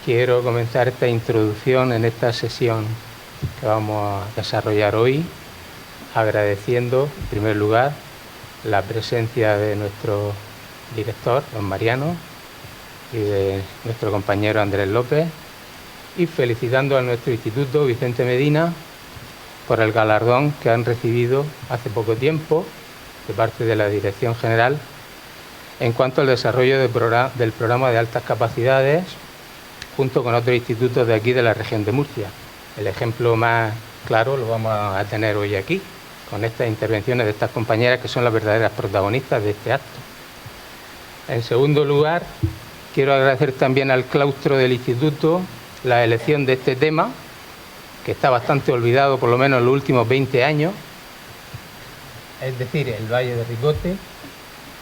quiero comenzar esta introducción en esta sesión que vamos a desarrollar hoy, agradeciendo, en primer lugar, la presencia de nuestro director, don Mariano, y de nuestro compañero Andrés López, y felicitando a nuestro instituto, Vicente Medina, por el galardón que han recibido hace poco tiempo de parte de la Dirección General en cuanto al desarrollo del programa de altas capacidades junto con otros institutos de aquí de la región de Murcia. El ejemplo más claro lo vamos a tener hoy aquí, con estas intervenciones de estas compañeras que son las verdaderas protagonistas de este acto. En segundo lugar, quiero agradecer también al claustro del instituto la elección de este tema, que está bastante olvidado, por lo menos en los últimos 20 años, es decir, el Valle de Ricote,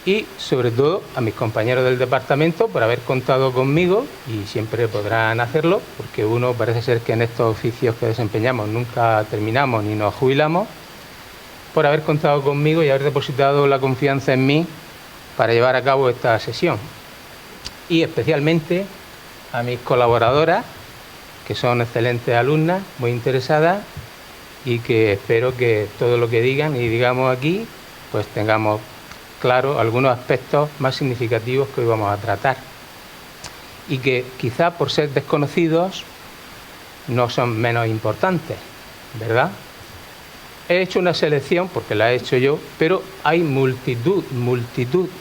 y sobre todo a mis compañeros del departamento por haber contado conmigo, y siempre podrán hacerlo, porque uno parece ser que en estos oficios que desempeñamos nunca terminamos ni nos jubilamos, por haber contado conmigo y haber depositado la confianza en mí para llevar a cabo esta sesión. Y especialmente a mis colaboradoras, que son excelentes alumnas, muy interesadas, y que espero que todo lo que digan y digamos aquí, pues tengamos claro algunos aspectos más significativos que hoy vamos a tratar, y que quizá por ser desconocidos no son menos importantes, ¿verdad? He hecho una selección, porque la he hecho yo, pero hay multitud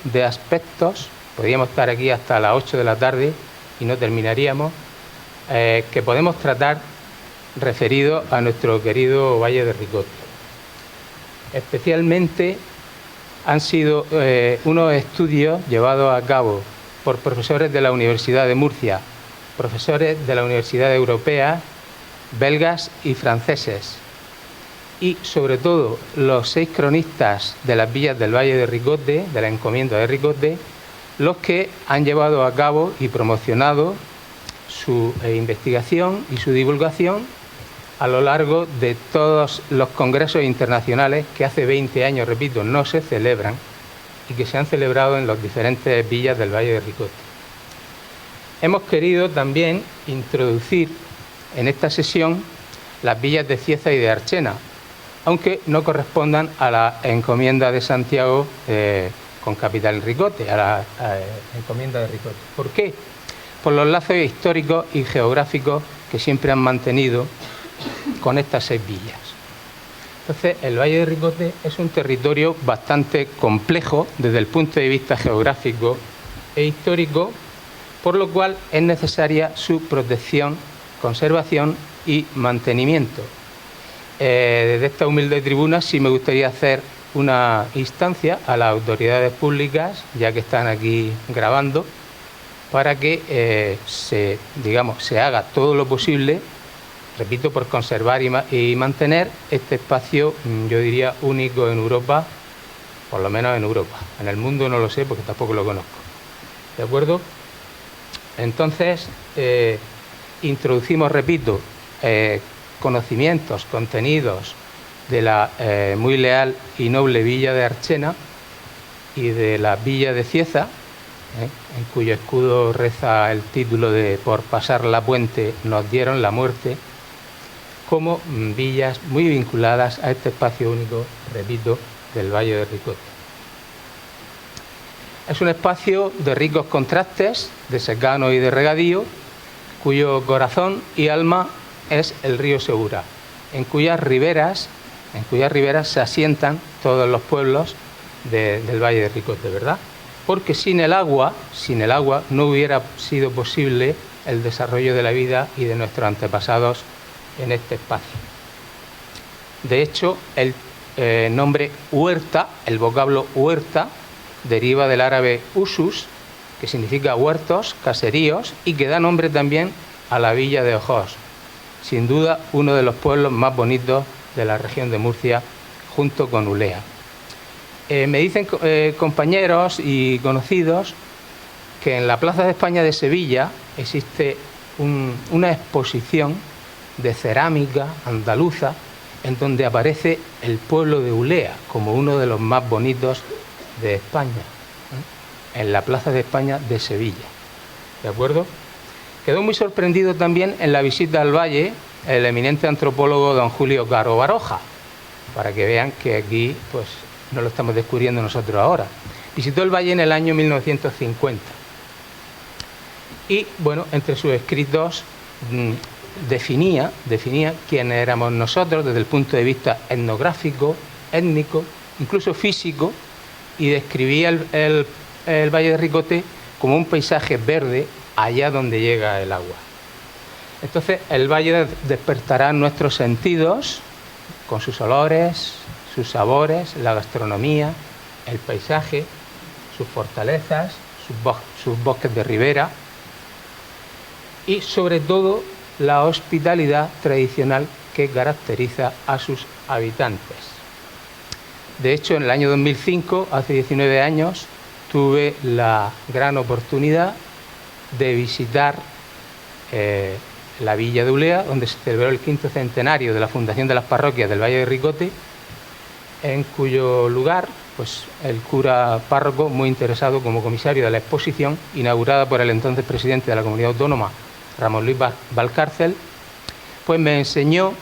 de aspectos, podríamos estar aquí hasta las 8 de la tarde y no terminaríamos, que podemos tratar referidos a nuestro querido Valle de Ricote. Especialmente han sido unos estudios llevados a cabo por profesores de la Universidad de Murcia, profesores de la Universidad Europea, belgas y franceses, y sobre todo los 6 cronistas de las villas del Valle de Ricote, de la encomienda de Ricote, los que han llevado a cabo y promocionado su investigación y su divulgación a lo largo de todos los congresos internacionales que hace 20 años, repito, no se celebran y que se han celebrado en las diferentes villas del Valle de Ricote. Hemos querido también introducir en esta sesión las villas de Cieza y de Archena, aunque no correspondan a la encomienda de Santiago con capital en Ricote, a la encomienda de Ricote. ¿Por qué? Por los lazos históricos y geográficos que siempre han mantenido con estas 6 villas. Entonces, el Valle de Ricote es un territorio bastante complejo desde el punto de vista geográfico e histórico, por lo cual es necesaria su protección, conservación y mantenimiento. Desde esta humilde tribuna sí me gustaría hacer una instancia a las autoridades públicas, ya que están aquí grabando, para que se haga todo lo posible, repito, por conservar y mantener este espacio, yo diría, único en Europa, por lo menos en Europa. En el mundo no lo sé porque tampoco lo conozco. ¿De acuerdo? Entonces, introducimos, repito, conocimientos, contenidos de la muy leal y noble villa de Archena y de la villa de Cieza, en cuyo escudo reza el título de "Por pasar la puente nos dieron la muerte", como villas muy vinculadas a este espacio único, repito, del Valle de Ricote. Es un espacio de ricos contrastes, de secano y de regadío, cuyo corazón y alma es el río Segura, en cuyas riberas se asientan todos los pueblos del Valle de Ricote, ¿verdad? Porque sin el agua no hubiera sido posible el desarrollo de la vida y de nuestros antepasados en este espacio. De hecho, el nombre huerta, el vocablo huerta, deriva del árabe usus, que significa huertos, caseríos, y que da nombre también a la villa de Ojos, sin duda uno de los pueblos más bonitos de la región de Murcia, junto con Ulea. Me dicen compañeros y conocidos que en la Plaza de España de Sevilla existe una exposición de cerámica andaluza en donde aparece el pueblo de Ulea como uno de los más bonitos de España, en la Plaza de España de Sevilla. ¿De acuerdo? Quedó muy sorprendido también en la visita al valle el eminente antropólogo don Julio Caro Baroja, para que vean que aquí pues no lo estamos descubriendo nosotros ahora. Visitó el valle en el año 1950 y, bueno, entre sus escritos definía quiénes éramos nosotros desde el punto de vista etnográfico, étnico, incluso físico, y describía el Valle de Ricote como un paisaje verde allá donde llega el agua. Entonces, el valle despertará nuestros sentidos con sus olores, sus sabores, la gastronomía, el paisaje, sus fortalezas, sus bosques de ribera y, sobre todo, la hospitalidad tradicional que caracteriza a sus habitantes. De hecho, en el año 2005, hace 19 años, tuve la gran oportunidad de visitar la villa de Ulea, donde se celebró el 5º centenario de la fundación de las parroquias del Valle de Ricote, en cuyo lugar pues, el cura párroco, muy interesado como comisario de la exposición, inaugurada por el entonces presidente de la Comunidad Autónoma, Ramón Luis Valcárcel, pues me enseñó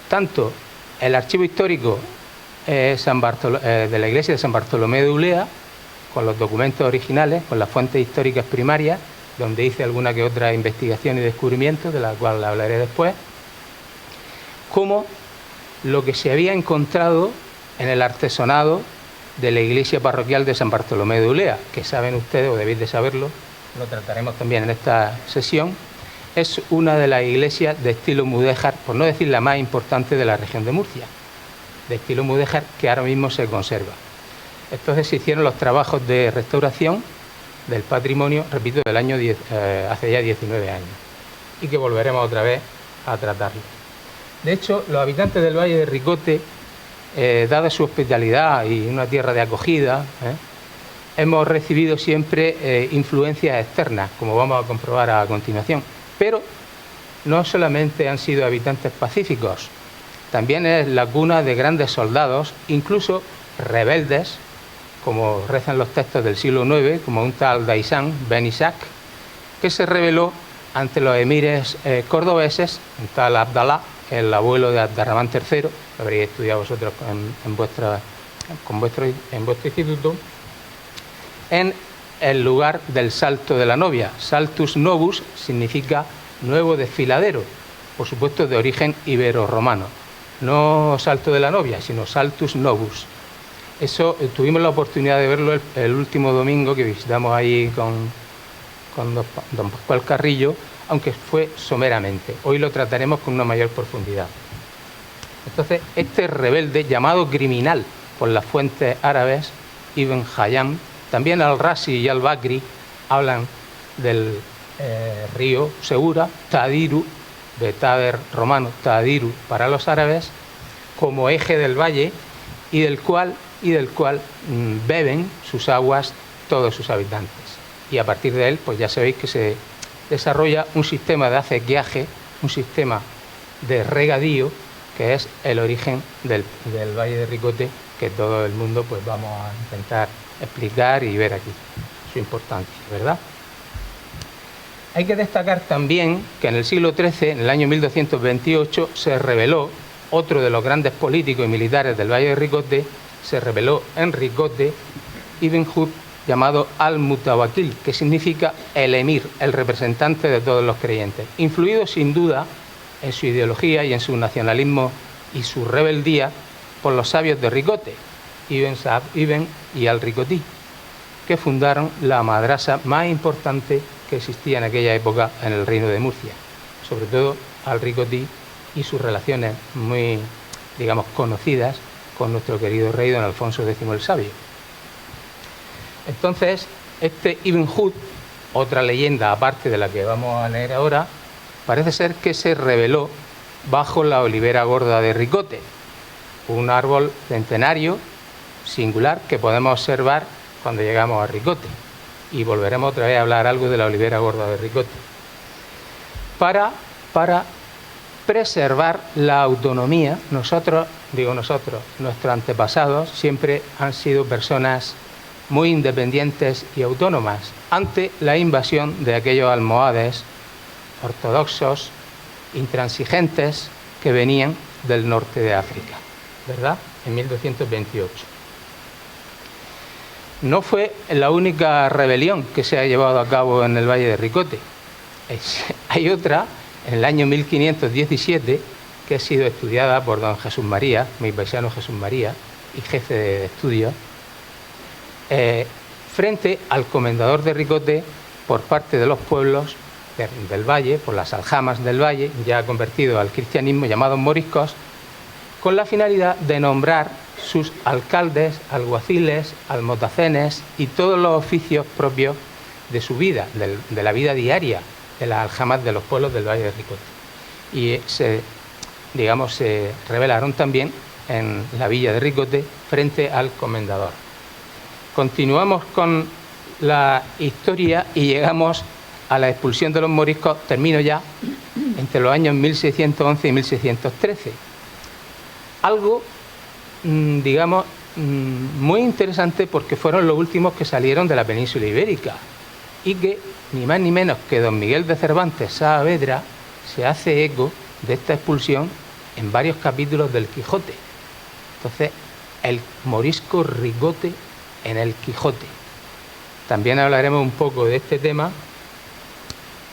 tanto el archivo histórico de la iglesia de San Bartolomé de Ulea, con los documentos originales, con las fuentes históricas primarias, donde hice alguna que otra investigación y descubrimiento, de la cual hablaré después, como lo que se había encontrado en el artesonado de la iglesia parroquial de San Bartolomé de Ulea, que saben ustedes, o debéis de saberlo, lo trataremos también en esta sesión, es una de las iglesias de estilo mudéjar, por no decir la más importante de la región de Murcia, de estilo mudéjar, que ahora mismo se conserva. Entonces se hicieron los trabajos de restauración del patrimonio, repito, del año hace ya 19 años, y que volveremos otra vez a tratarlo. De hecho, los habitantes del Valle de Ricote, dada su hospitalidad y una tierra de acogida, hemos recibido siempre influencias externas, como vamos a comprobar a continuación. Pero no solamente han sido habitantes pacíficos, también es la cuna de grandes soldados, incluso rebeldes, como rezan los textos del siglo IX, como un tal Daisán Ben Isaac, que se rebeló ante los emires cordobeses, un tal Abdalá, el abuelo de Abderramán III, lo habréis estudiado vosotros en vuestro instituto, en el lugar del Salto de la Novia. Saltus Novus significa nuevo desfiladero, por supuesto de origen ibero-romano. No Salto de la Novia, sino Saltus Novus. Eso tuvimos la oportunidad de verlo el último domingo que visitamos ahí con don Pascual Carrillo, aunque fue someramente. Hoy lo trataremos con una mayor profundidad. Entonces, este rebelde, llamado criminal por las fuentes árabes, Ibn Hayyam, también al-Razi y al-Bakri hablan del río Segura, Tadiru, de Tader romano, Tadiru para los árabes, como eje del valle y del cual beben sus aguas todos sus habitantes. Y a partir de él, pues ya sabéis que se desarrolla un sistema de acequiaje, un sistema de regadío, que es el origen del Valle de Ricote, que todo el mundo pues vamos a intentar explicar y ver aquí su importancia, ¿verdad? Hay que destacar también que en el siglo XIII, en el año 1228, se rebeló otro de los grandes políticos y militares del Valle de Ricote, se rebeló en Ricote, Ibn Hud, llamado Al-Mutawakil, que significa el emir, el representante de todos los creyentes, influido sin duda en su ideología y en su nacionalismo y su rebeldía por los sabios de Ricote, Ibn Sa'd Ibn y Al-Ricotí, que fundaron la madrasa más importante que existía en aquella época en el reino de Murcia, sobre todo Al-Ricotí y sus relaciones muy, digamos, conocidas con nuestro querido rey don Alfonso X el Sabio. Entonces, este Ibn Hud, otra leyenda aparte de la que vamos a leer ahora, parece ser que se rebeló bajo la olivera gorda de Ricote, un árbol centenario singular que podemos observar cuando llegamos a Ricote. Y volveremos otra vez a hablar algo de la olivera gorda de Ricote. Para preservar la autonomía, nuestros antepasados siempre han sido personas muy independientes y autónomas ante la invasión de aquellos almohades ortodoxos, intransigentes, que venían del norte de África, ¿verdad? En 1228. No fue la única rebelión que se ha llevado a cabo en el Valle de Ricote. Hay otra, en el año 1517, que ha sido estudiada por don Jesús María, mi paisano Jesús María, y jefe de estudios, frente al comendador de Ricote por parte de los pueblos del valle, por las aljamas del valle, ya convertido al cristianismo, llamados moriscos, con la finalidad de nombrar sus alcaldes, alguaciles, almotacenes y todos los oficios propios de su vida, de la vida diaria de las aljamas de los pueblos del Valle de Ricote. Y se rebelaron también en la villa de Ricote frente al comendador. Continuamos con la historia y llegamos a la expulsión de los moriscos, termino ya, entre los años 1611 y 1613. Algo, muy interesante, porque fueron los últimos que salieron de la península ibérica y que ni más ni menos que don Miguel de Cervantes Saavedra se hace eco de esta expulsión en varios capítulos del Quijote. Entonces, el morisco Ricote en el Quijote. También hablaremos un poco de este tema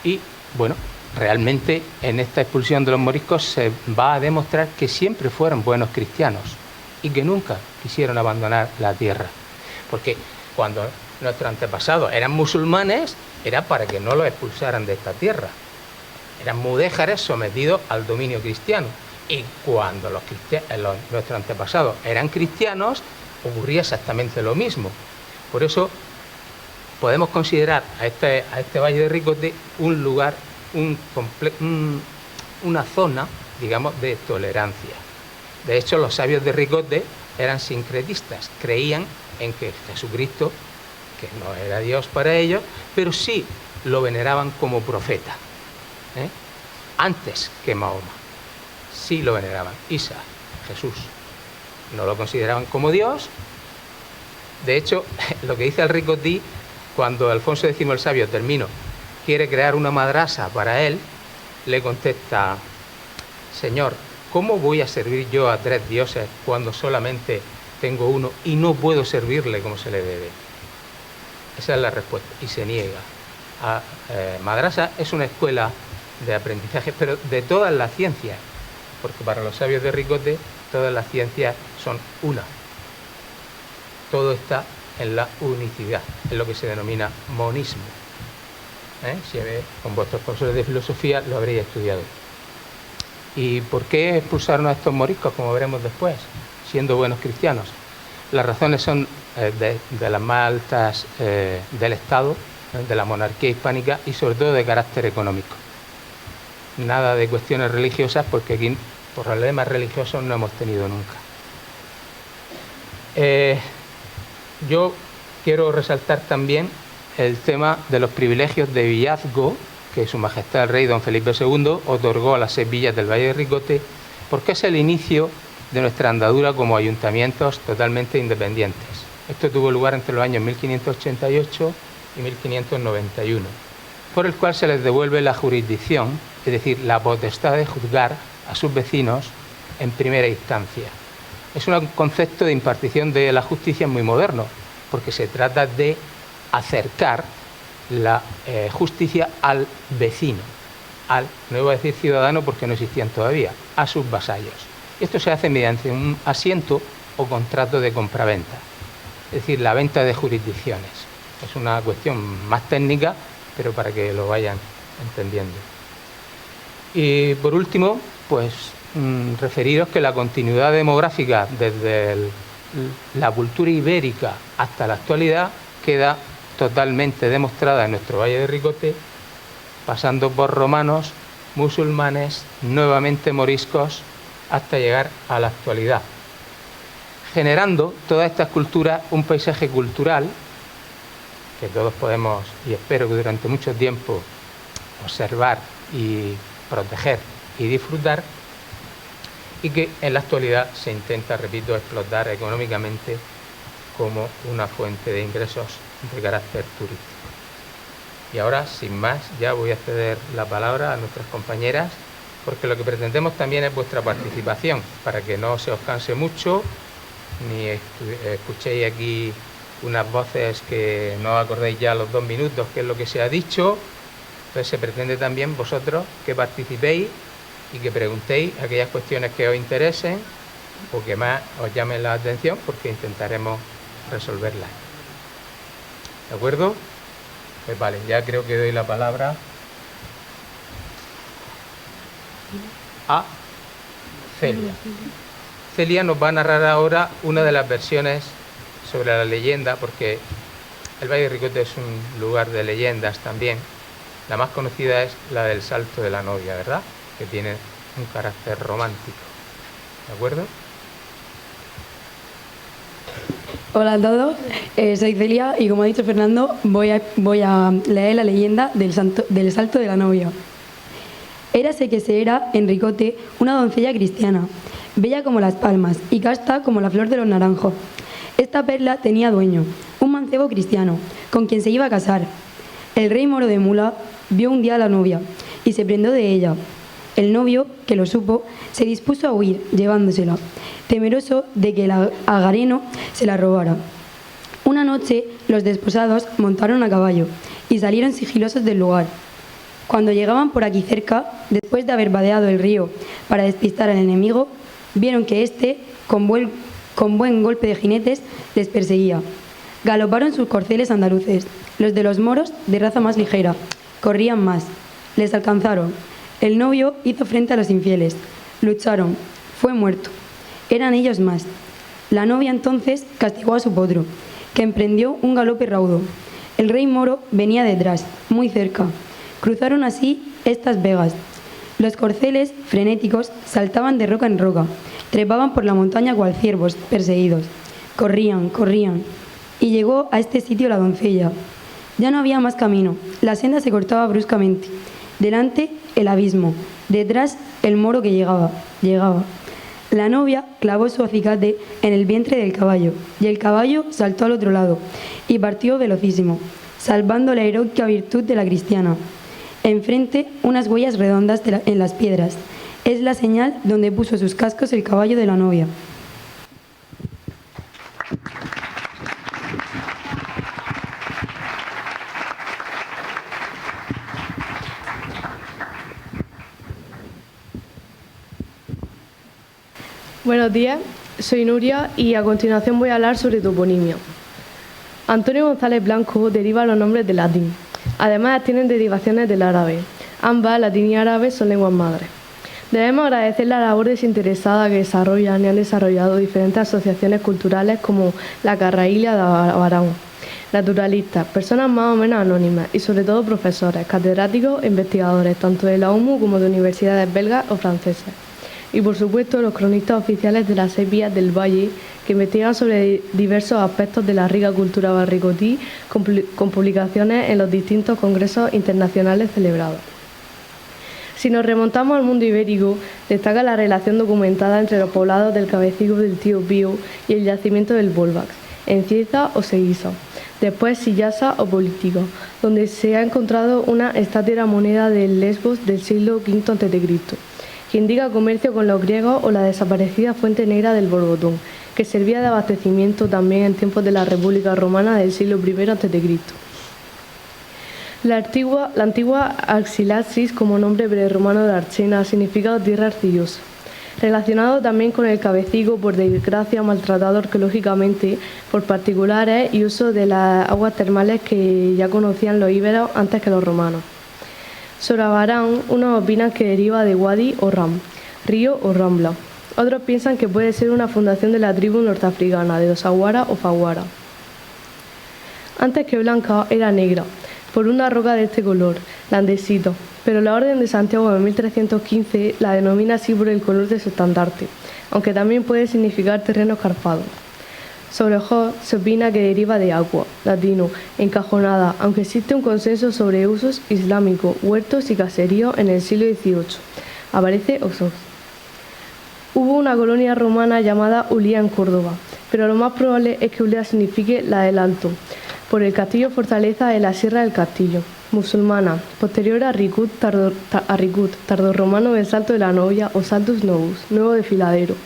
y, bueno, realmente en esta expulsión de los moriscos se va a demostrar que siempre fueron buenos cristianos y que nunca quisieron abandonar la tierra. Porque cuando nuestros antepasados eran musulmanes, era para que no los expulsaran de esta tierra. Eran mudéjares sometidos al dominio cristiano. Y cuando nuestros antepasados eran cristianos, ocurría exactamente lo mismo. Por eso podemos considerar a este Valle de Ricote un lugar, una zona, digamos, de tolerancia. De hecho, los sabios de Ricote eran sincretistas, creían en que Jesucristo, que no era Dios para ellos, pero sí lo veneraban como profeta, antes que Mahoma. Sí lo veneraban. Isa, Jesús, no lo consideraban como Dios. De hecho, lo que dice el Ricotí, cuando Alfonso X el Sabio, termino, quiere crear una madrasa para él, le contesta: Señor, ¿cómo voy a servir yo a 3 dioses cuando solamente tengo uno y no puedo servirle como se le debe? Esa es la respuesta, y se niega. Madrasa es una escuela de aprendizaje, pero de todas las ciencias, porque para los sabios de Ricote todas las ciencias son una. Todo está en la unicidad, es lo que se denomina monismo. Si con vuestros profesores de filosofía lo habréis estudiado. ¿Y por qué expulsaron a estos moriscos, como veremos después, siendo buenos cristianos? Las razones son de las más altas del Estado, de la monarquía hispánica, y sobre todo de carácter económico. Nada de cuestiones religiosas, porque aquí problemas religiosos no hemos tenido nunca. Yo quiero resaltar también el tema de los privilegios de villazgo que Su Majestad el Rey don Felipe II otorgó a las 6 villas del Valle de Ricote, porque es el inicio de nuestra andadura como ayuntamientos totalmente independientes. Esto tuvo lugar entre los años 1588 y 1591, por el cual se les devuelve la jurisdicción, es decir, la potestad de juzgar a sus vecinos en primera instancia. Es un concepto de impartición de la justicia muy moderno, porque se trata de acercar la justicia al vecino, no iba a decir ciudadano porque no existían todavía, a sus vasallos. Esto se hace mediante un asiento o contrato de compraventa, es decir, la venta de jurisdicciones. Es una cuestión más técnica, pero para que lo vayan entendiendo. Y por último, pues referiros que la continuidad demográfica desde la cultura ibérica hasta la actualidad queda totalmente demostrada en nuestro Valle de Ricote, pasando por romanos, musulmanes, nuevamente moriscos, hasta llegar a la actualidad, generando todas estas culturas un paisaje cultural que todos podemos, y espero que durante mucho tiempo, observar y proteger y disfrutar, y que en la actualidad se intenta, repito, explotar económicamente como una fuente de ingresos de carácter turístico. Y ahora, sin más, ya voy a ceder la palabra a nuestras compañeras, porque lo que pretendemos también es vuestra participación, para que no se os canse mucho, ni escuchéis aquí unas voces que no os acordéis ya a los 2 minutos qué es lo que se ha dicho. Entonces se pretende también vosotros que participéis y que preguntéis aquellas cuestiones que os interesen o que más os llamen la atención, porque intentaremos resolverlas. ¿De acuerdo? Pues vale, ya creo que doy la palabra a Celia. Celia nos va a narrar ahora una de las versiones sobre la leyenda, porque el Valle de Ricote es un lugar de leyendas también. La más conocida es la del salto de la novia, ¿verdad? Que tiene un carácter romántico. ¿De acuerdo? Hola a todos, soy Celia y como ha dicho Fernando, voy a leer la leyenda del salto de la novia. Érase que se era en Ricote una doncella cristiana, bella como las palmas y casta como la flor de los naranjos. Esta perla tenía dueño, un mancebo cristiano, con quien se iba a casar. El rey moro de Mula vio un día a la novia y se prendó de ella. El novio, que lo supo, se dispuso a huir, llevándosela, temeroso de que el agareno se la robara. Una noche, los desposados montaron a caballo y salieron sigilosos del lugar. Cuando llegaban por aquí cerca, después de haber vadeado el río para despistar al enemigo, vieron que éste, con buen golpe de jinetes, les perseguía. Galoparon sus corceles andaluces, los de los moros de raza más ligera, corrían más, les alcanzaron. El novio hizo frente a los infieles, lucharon, fue muerto. Eran ellos más. La novia entonces castigó a su potro, que emprendió un galope raudo. El rey moro venía detrás, muy cerca. Cruzaron así estas vegas. Los corceles, frenéticos, saltaban de roca en roca, trepaban por la montaña cual ciervos perseguidos. Corrían, corrían. Y llegó a este sitio la doncella. Ya no había más camino, la senda se cortaba bruscamente. Delante, el abismo. Detrás, el moro que llegaba. La novia clavó su acicate en el vientre del caballo, y el caballo saltó al otro lado, y partió velocísimo, salvando la heroica virtud de la cristiana. Enfrente, unas huellas redondas en las piedras. Es la señal donde puso sus cascos el caballo de la novia. Buenos días, soy Nuria y a continuación voy a hablar sobre toponimia. Antonio González Blanco deriva los nombres del latín. Además tienen derivaciones del árabe. Ambas, latín y árabe, son lenguas madres. Debemos agradecer la labor desinteresada que desarrollan y han desarrollado diferentes asociaciones culturales como la Carraília de Abarán, naturalistas, personas más o menos anónimas y sobre todo profesores, catedráticos e investigadores, tanto de la OMU como de universidades belgas o francesas. Y por supuesto los cronistas oficiales de las 6 vías del Valle, que investigan sobre diversos aspectos de la rica cultura barricotí con publicaciones en los distintos congresos internacionales celebrados. Si nos remontamos al mundo ibérico, destaca la relación documentada entre los poblados del Cabecigo del Tío Pío y el yacimiento del Volvax, en Cieza o Seguisa, después Sillasa o Político, donde se ha encontrado una estátera moneda del Lesbos del siglo V a.C., que indica comercio con los griegos, o la desaparecida fuente negra del Borbotón, que servía de abastecimiento también en tiempos de la República Romana del siglo I a.C. La antigua Arxilaxis, como nombre prerromano de Archena, significa tierra arcillosa. Relacionado también con el Cabecigo, por desgracia maltratado arqueológicamente por particulares y uso de las aguas termales que ya conocían los íberos antes que los romanos. Sobre Abarán, unos opinan que deriva de Wadi o Ram, río o rambla. Otros piensan que puede ser una fundación de la tribu norteafricana de los Aguara o Faguara. Antes que blanca, era negra, por una roca de este color, la andesito, pero la Orden de Santiago en 1315 la denomina así por el color de su estandarte, aunque también puede significar terreno escarpado. Sobre Ojos se opina que deriva de agua, latino, encajonada, aunque existe un consenso sobre usos islámicos, huertos y caseríos en el siglo XVIII. Aparece Oxos. Hubo una colonia romana llamada Ulía en Córdoba, pero lo más probable es que Ulía signifique la del Alto, por el castillo fortaleza de la Sierra del Castillo. musulmana, posterior a Ricut tardorromano del Salto de la Novia o Saltus Novus, nuevo desfiladero.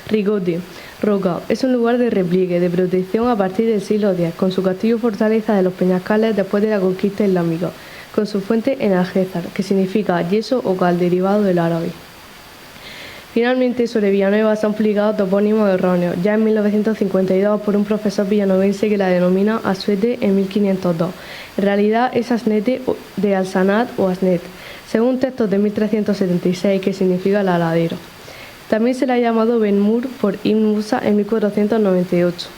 Ricote, roca, es un lugar de repliegue, de protección a partir del siglo X, con su castillo fortaleza de los Peñascales después de la conquista islámica, con su fuente en Algézar, que significa yeso o cal, derivado del árabe. Finalmente, sobre Villanueva se han publicado topónimos erróneos, ya en 1952 por un profesor villanovense que la denomina Asuete en 1502. En realidad es Asnete de Alsanat o Asnet, según textos de 1376, que significa la ladera. También se le ha llamado Ben Mur por Ibn Musa en 1498,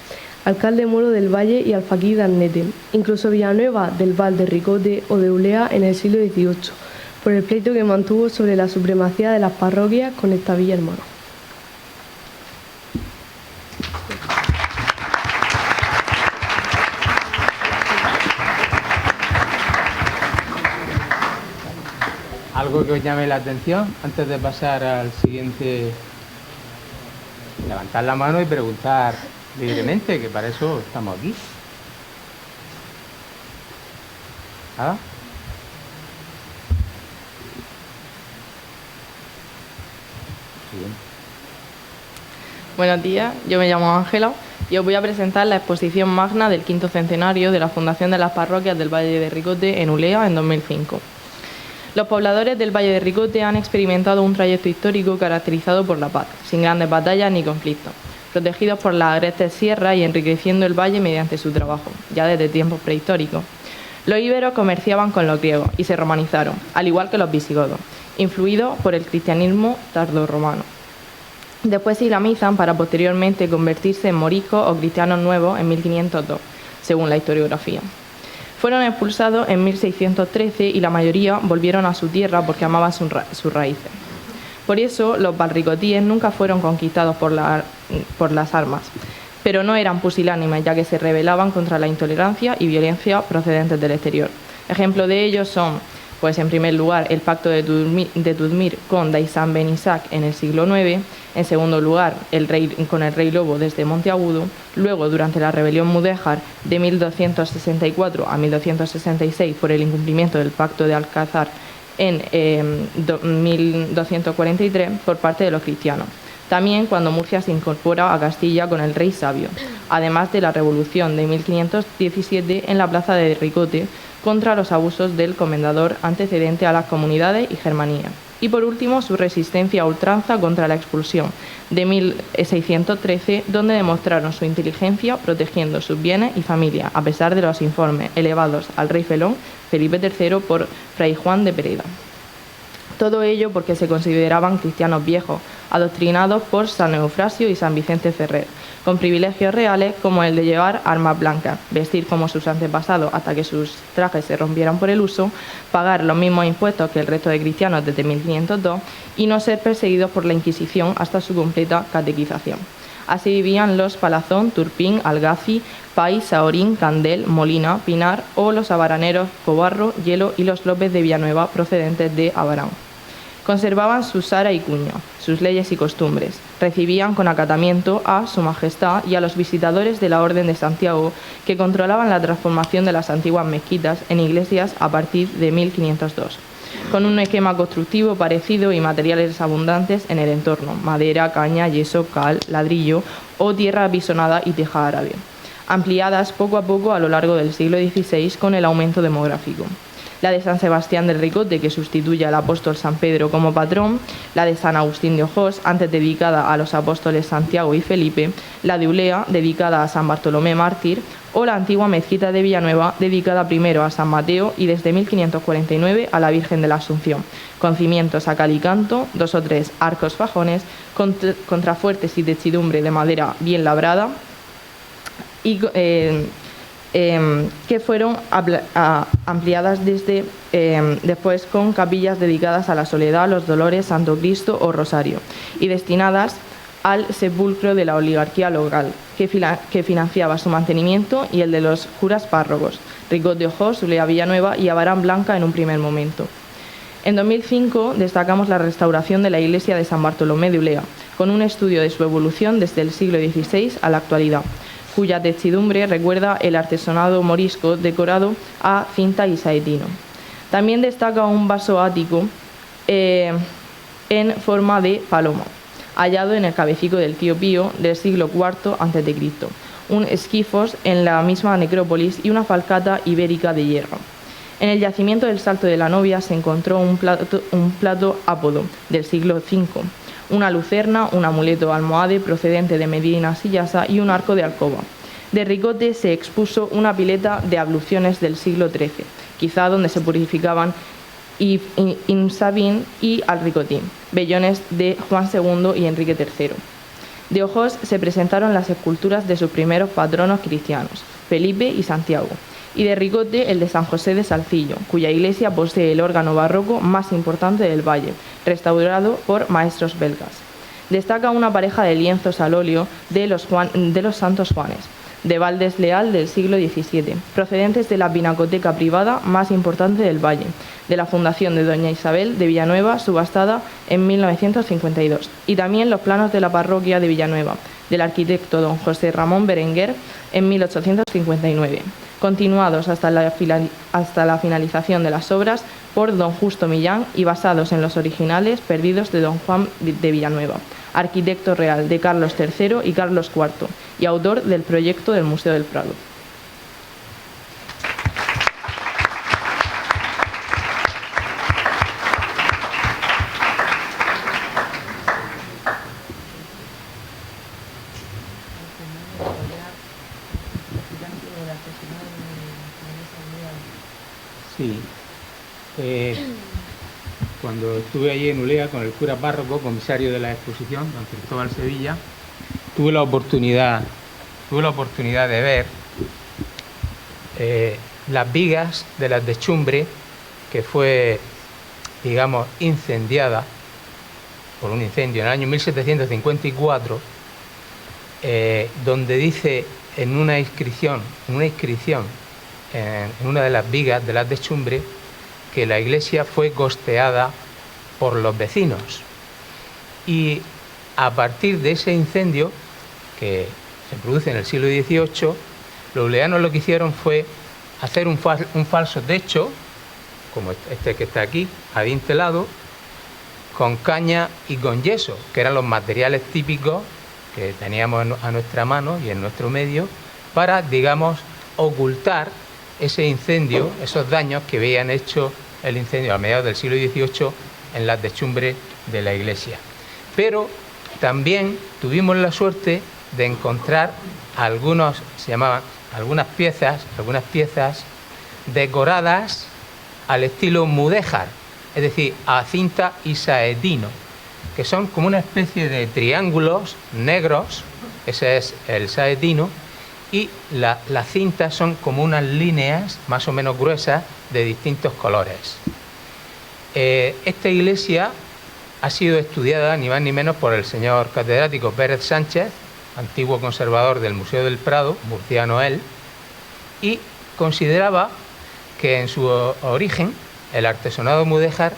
alcalde moro del Valle y alfaquí de Asnete. Incluso Villanueva del Val de Ricote o de Ulea en el siglo XVIII, por el pleito que mantuvo sobre la supremacía de las parroquias con esta villa hermana. ¿Algo que os llame la atención antes de pasar al siguiente? Levantar la mano y preguntar libremente, que para eso estamos aquí. ¿Ah? Buenos días, yo me llamo Ángela y os voy a presentar la exposición magna del quinto centenario de la fundación de las parroquias del Valle de Ricote en Ulea en 2005. Los pobladores del Valle de Ricote han experimentado un trayecto histórico caracterizado por la paz, sin grandes batallas ni conflictos, protegidos por las agrestes sierras y enriqueciendo el valle mediante su trabajo, ya desde tiempos prehistóricos. Los íberos comerciaban con los griegos y se romanizaron, al igual que los visigodos, influidos por el cristianismo tardorromano. Después se islamizan para posteriormente convertirse en moriscos o cristianos nuevos en 1502, según la historiografía. Fueron expulsados en 1613 y la mayoría volvieron a su tierra porque amaban sus raíces. Por eso los valricotíes nunca fueron conquistados por las armas, pero no eran pusilánimes, ya que se rebelaban contra la intolerancia y violencia procedentes del exterior. Ejemplo de ellos son, pues en primer lugar, el pacto de Tudmir con Daisán Ben Isaac en el siglo IX, en segundo lugar, con el rey Lobo desde Monteagudo, luego durante la rebelión mudéjar de 1264 a 1266 por el incumplimiento del pacto de Alcázar en 1243 por parte de los cristianos. También cuando Murcia se incorpora a Castilla con el rey Sabio, además de la revolución de 1517 en la plaza de Ricote contra los abusos del comendador antecedente a las comunidades y germanías. Y por último, su resistencia a ultranza contra la expulsión de 1613, donde demostraron su inteligencia protegiendo sus bienes y familia, a pesar de los informes elevados al rey felón Felipe III por Fray Juan de Pereda. Todo ello porque se consideraban cristianos viejos, adoctrinados por San Eufrasio y San Vicente Ferrer, con privilegios reales como el de llevar armas blancas, vestir como sus antepasados hasta que sus trajes se rompieran por el uso, pagar los mismos impuestos que el resto de cristianos desde 1502 y no ser perseguidos por la Inquisición hasta su completa catequización. Así vivían los Palazón, Turpín, Algaci, Pay, Saorín, Candel, Molina, Pinar o los abaraneros Cobarro, Hielo y los López de Villanueva procedentes de Abarán. Conservaban su sara y cuña, sus leyes y costumbres. Recibían con acatamiento a Su Majestad y a los visitadores de la Orden de Santiago, que controlaban la transformación de las antiguas mezquitas en iglesias a partir de 1502, con un esquema constructivo parecido y materiales abundantes en el entorno: madera, caña, yeso, cal, ladrillo o tierra apisonada y teja árabe, ampliadas poco a poco a lo largo del siglo XVI con el aumento demográfico. La de San Sebastián del Ricote, que sustituye al apóstol San Pedro como patrón, la de San Agustín de Ojos, antes dedicada a los apóstoles Santiago y Felipe, la de Ulea, dedicada a San Bartolomé mártir, o la antigua mezquita de Villanueva, dedicada primero a San Mateo y desde 1549 a la Virgen de la Asunción, con cimientos a cal y canto, 2 o 3 arcos fajones, contrafuertes y techidumbre de madera bien labrada, y que fueron ampliadas después con capillas dedicadas a la Soledad, los Dolores, Santo Cristo o Rosario, y destinadas al sepulcro de la oligarquía local, que financiaba su mantenimiento y el de los curas párrocos, Ricote, Ojos, Ulea, Villanueva y Abarán Blanca en un primer momento. En 2005 destacamos la restauración de la iglesia de San Bartolomé de Ulea, con un estudio de su evolución desde el siglo XVI a la actualidad. cuya techidumbre recuerda el artesonado morisco decorado a cinta y saetino. También destaca un vaso ático en forma de paloma, hallado en el cabecico del tío Pío del siglo IV a.C., un esquifos en la misma necrópolis y una falcata ibérica de hierro. En el yacimiento del Salto de la Novia se encontró un plato ápodo del siglo V, una lucerna, un amuleto almohade procedente de Medina Sillasa y un arco de alcoba. De Ricote se expuso una pileta de abluciones del siglo XIII, quizá donde se purificaban Insabín y Alricotín, vellones de Juan II y Enrique III. De Ojos se presentaron las esculturas de sus primeros patronos cristianos, Felipe y Santiago, y de Ricote el de San José de Salcillo, cuya iglesia posee el órgano barroco más importante del valle, restaurado por maestros belgas. Destaca una pareja de lienzos al óleo de los Santos Juanes, de Valdés Leal del siglo XVII, procedentes de la pinacoteca privada más importante del valle, de la fundación de Doña Isabel de Villanueva, subastada en 1952, y también los planos de la parroquia de Villanueva, del arquitecto don José Ramón Berenguer en 1859, continuados hasta la finalización de las obras por don Justo Millán y basados en los originales perdidos de don Juan de Villanueva, arquitecto real de Carlos III y Carlos IV, y autor del proyecto del Museo del Prado. Sí. Cuando estuve allí en Ulea con el cura párroco, comisario de la exposición, don Cristóbal Sevilla, tuve la oportunidad de ver las vigas de la techumbre que fue, digamos, incendiada por un incendio en el año 1754, donde dice en una inscripción en una de las vigas de la techumbre que la iglesia fue costeada por los vecinos. Y a partir de ese incendio, que se produce en el siglo XVIII, los uleanos lo que hicieron fue hacer un falso techo, como este que está aquí, adintelado, con caña y con yeso, que eran los materiales típicos que teníamos a nuestra mano y en nuestro medio, para, digamos, ocultar ese incendio, esos daños que habían hecho el incendio a mediados del siglo XVIII en la techumbre de la iglesia. Pero también tuvimos la suerte de encontrar algunas piezas decoradas al estilo mudéjar, es decir, a cinta y saetino, que son como una especie de triángulos negros, ese es el saetino, y las cintas son como unas líneas más o menos gruesas de distintos colores. Esta iglesia ha sido estudiada ni más ni menos por el señor catedrático Pérez Sánchez, antiguo conservador del Museo del Prado, murciano él, y consideraba que en su origen el artesonado mudéjar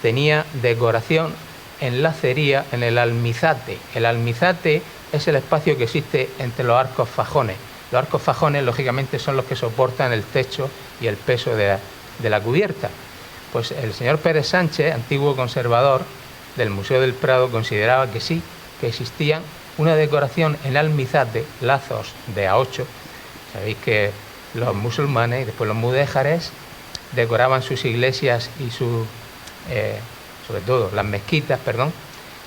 tenía decoración en lacería, en el almizate. El almizate es el espacio que existe entre los arcos fajones. Los arcos fajones, lógicamente, son los que soportan el techo y el peso de la cubierta. Pues el señor Pérez Sánchez, antiguo conservador del Museo del Prado, consideraba que sí, que existía una decoración en almizate, lazos de A8. Sabéis que los musulmanes y después los mudéjares decoraban sus iglesias y sobre todo las mezquitas,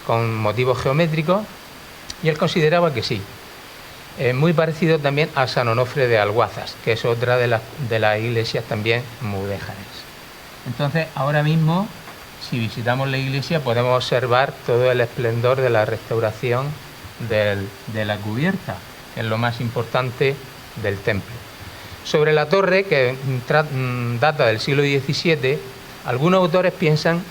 con motivos geométricos, y él consideraba que sí. Muy parecido también a San Onofre de Alguazas, que es otra de las iglesias también mudéjares. Entonces, ahora mismo, si visitamos la iglesia, podemos observar todo el esplendor de la restauración de la cubierta, que es lo más importante del templo. Sobre la torre, que data del siglo XVII, algunos autores piensan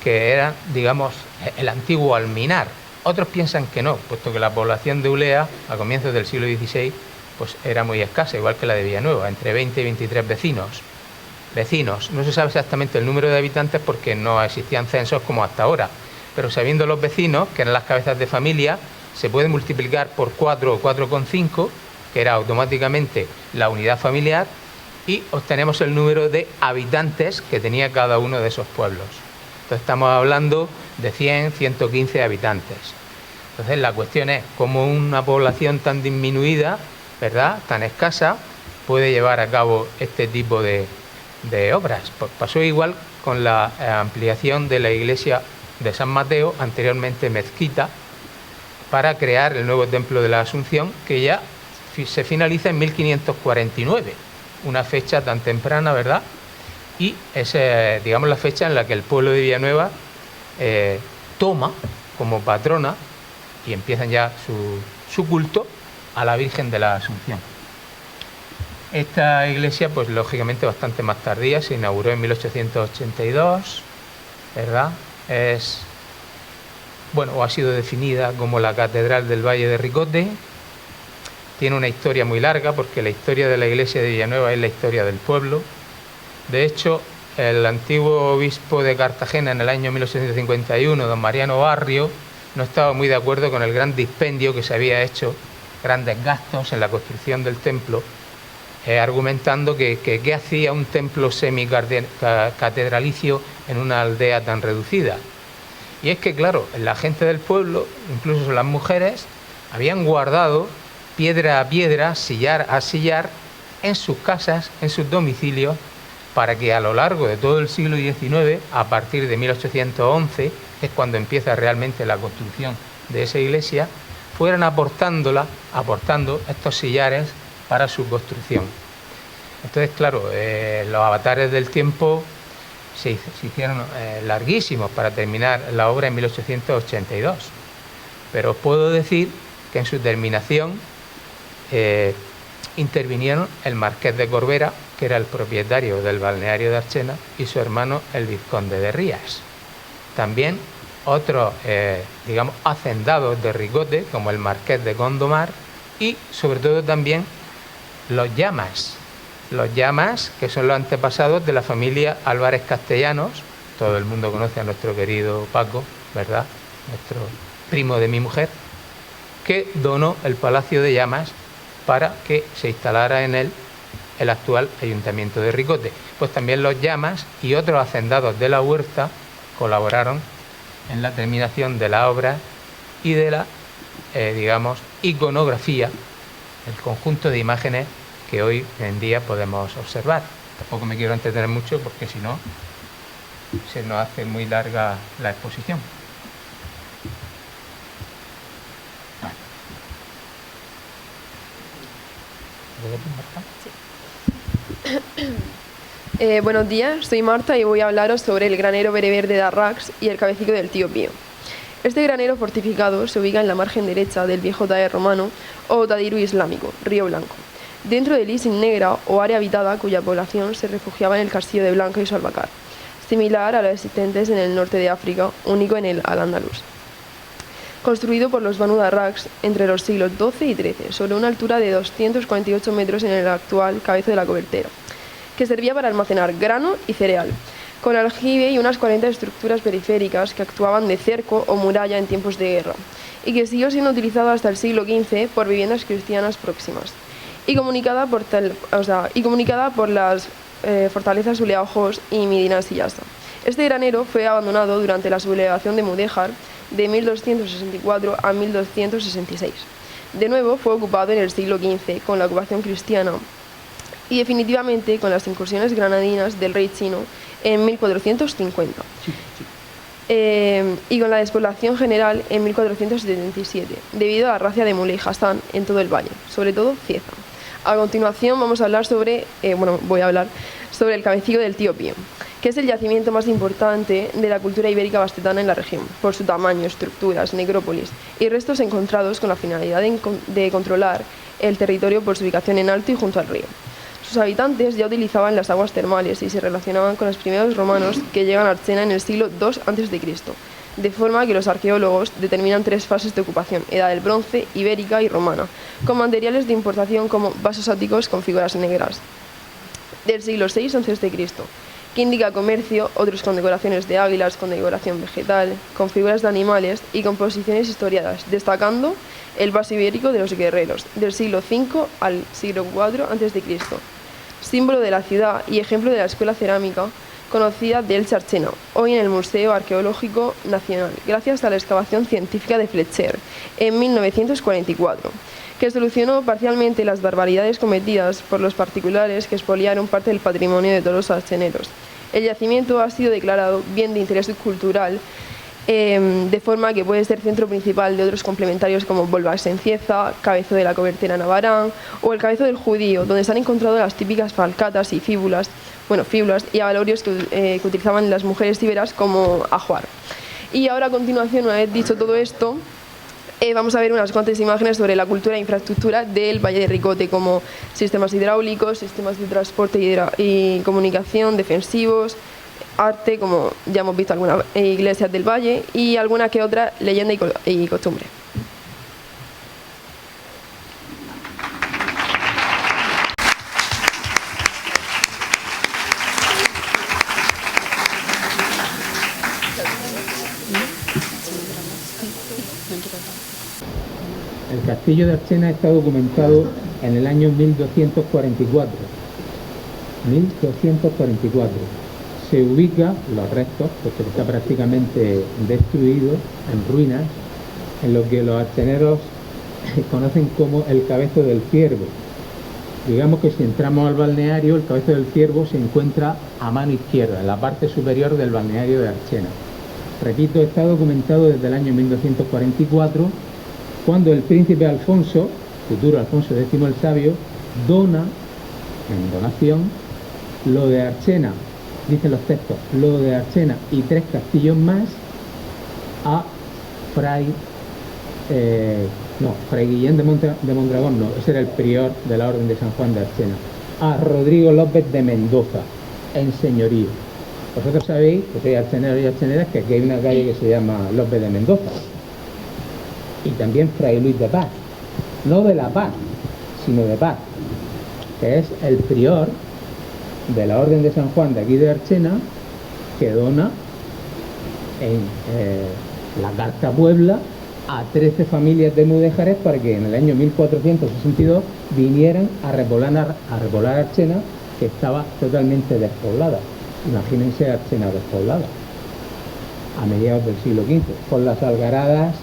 que era, digamos, el antiguo alminar. Otros piensan que no, puesto que la población de Ulea, a comienzos del siglo XVI, pues era muy escasa, igual que la de Villanueva, entre 20 y 23 vecinos. No se sabe exactamente el número de habitantes porque no existían censos como hasta ahora, pero sabiendo los vecinos, que eran las cabezas de familia, se puede multiplicar por 4 o 4,5 que era automáticamente la unidad familiar, y obtenemos el número de habitantes que tenía cada uno de esos pueblos. Entonces estamos hablando de 100, 115 habitantes. Entonces la cuestión es cómo una población tan disminuida, ¿verdad?, tan escasa, puede llevar a cabo este tipo de obras. Pues pasó igual con la ampliación de la iglesia de San Mateo, anteriormente mezquita, para crear el nuevo templo de la Asunción, que ya se finaliza en 1549, una fecha tan temprana, ¿verdad? Y es, digamos, la fecha en la que el pueblo de Villanueva toma como patrona y empiezan ya su culto a la Virgen de la Asunción. Esta iglesia, pues lógicamente bastante más tardía, se inauguró en 1882, ¿verdad? O ha sido definida como la Catedral del Valle de Ricote. Tiene una historia muy larga, porque la historia de la iglesia de Villanueva es la historia del pueblo. De hecho, el antiguo obispo de Cartagena en el año 1851, don Mariano Barrio, no estaba muy de acuerdo con el gran dispendio que se había hecho, grandes gastos en la construcción del templo, argumentando que qué hacía un templo semicatedralicio en una aldea tan reducida. Y es que, claro, la gente del pueblo, incluso las mujeres, habían guardado piedra a piedra, sillar a sillar, en sus casas, en sus domicilios, para que a lo largo de todo el siglo XIX, a partir de 1811, que es cuando empieza realmente la construcción de esa iglesia, fueran aportando estos sillares para su construcción. Entonces, claro, los avatares del tiempo se hicieron larguísimos para terminar la obra en 1882. Pero os puedo decir que en su terminación intervinieron el marqués de Corbera, que era el propietario del balneario de Archena, y su hermano el vizconde de Rías. También otros, digamos, hacendados de Ricote, como el marqués de Gondomar, y sobre todo también los Llamas, que son los antepasados de la familia Álvarez Castellanos. Todo el mundo conoce a nuestro querido Paco, ¿verdad?, nuestro primo de mi mujer, que donó el Palacio de Llamas para que se instalara en él el actual Ayuntamiento de Ricote. Pues también los Llamas y otros hacendados de la Huerta colaboraron en la terminación de la obra y de la, digamos, iconografía, el conjunto de imágenes que hoy en día podemos observar. Tampoco me quiero entretener mucho, porque si no se nos hace muy larga la exposición. Buenos días, soy Marta y voy a hablaros sobre el granero bereber de Darrax y el cabecico del Tío Pío. Este granero fortificado se ubica en la margen derecha del viejo Taer romano o Tadiru islámico, Río Blanco, dentro de Lisin Negra o área habitada cuya población se refugiaba en el castillo de Blanca y su albacar, similar a los existentes en el norte de África, único en el Al-Ándalus. Construido por los Banu Darrax entre los siglos XII y XIII, sobre una altura de 248 metros en el actual cabezo de la cobertera, que servía para almacenar grano y cereal, con aljibe y unas 40 estructuras periféricas que actuaban de cerco o muralla en tiempos de guerra, y que siguió siendo utilizado hasta el siglo XV por viviendas cristianas próximas, y comunicada por las fortalezas Uleaojos y Medina Siyasa. Este granero fue abandonado durante la sublevación de Mudéjar de 1264 a 1266. De nuevo fue ocupado en el siglo XV con la ocupación cristiana y definitivamente con las incursiones granadinas del rey chino en 1450 y con la despoblación general en 1477 debido a la racia de Muley Hassan en todo el valle, sobre todo Cieza. A continuación voy a hablar sobre el cabecico del Tío Pío, que es el yacimiento más importante de la cultura ibérica bastetana en la región, por su tamaño, estructuras, necrópolis y restos encontrados con la finalidad de controlar el territorio por su ubicación en alto y junto al río. Sus habitantes ya utilizaban las aguas termales y se relacionaban con los primeros romanos que llegan a Archena en el siglo II a.C., de forma que los arqueólogos determinan 3 fases de ocupación: Edad del Bronce, Ibérica y Romana, con materiales de importación como vasos áticos con figuras negras, del siglo VI a.C., que indica comercio, otros con decoraciones de águilas, con decoración vegetal, con figuras de animales y composiciones historiadas, destacando el vaso ibérico de los guerreros, del siglo V al siglo IV a.C., símbolo de la ciudad y ejemplo de la escuela cerámica conocida de Elche Archena, hoy en el Museo Arqueológico Nacional, gracias a la excavación científica de Fletcher en 1944, que solucionó parcialmente las barbaridades cometidas por los particulares que expoliaron parte del patrimonio de todos los archeneros. El yacimiento ha sido declarado bien de interés cultural, de forma que puede ser centro principal de otros complementarios como Volvax en Cieza, Cabezo de la Cobertera Navarán o el Cabezo del Judío, donde se han encontrado las típicas falcatas y fíbulas y abalorios que utilizaban las mujeres íberas como ajuar. Y ahora a continuación, una vez dicho todo esto, vamos a ver unas cuantas imágenes sobre la cultura e infraestructura del Valle de Ricote, como sistemas hidráulicos, sistemas de transporte y comunicación, defensivos, arte, como ya hemos visto algunas iglesias del valle, y alguna que otra leyenda y costumbre. El castillo de Archena está documentado en el año 1244. 1244. Se ubica los restos, porque está prácticamente destruido, en ruinas, en lo que los archeneros conocen como el Cabezo del Ciervo. Digamos que si entramos al balneario, el Cabezo del Ciervo se encuentra a mano izquierda, en la parte superior del balneario de Archena. Repito, está documentado desde el año 1244, cuando el príncipe Alfonso, futuro Alfonso X el Sabio, dona, en donación, lo de Archena, dicen los textos, lo de Archena y 3 castillos más a Fray Guillén de Mondragón, no, ese era el prior de la Orden de San Juan de Archena, a Rodrigo López de Mendoza, en señorío. Vosotros sabéis, que sois archeneros y archeneras, que aquí hay una calle que se llama López de Mendoza, y también Fray Luis de Paz, no de la Paz, sino de Paz, que es el prior de la Orden de San Juan de aquí de Archena, que dona en la Carta Puebla a 13 familias de mudéjares para que en el año 1462 vinieran a repoblar Archena, que estaba totalmente despoblada. Imagínense Archena despoblada a mediados del siglo XV, con las algaradas,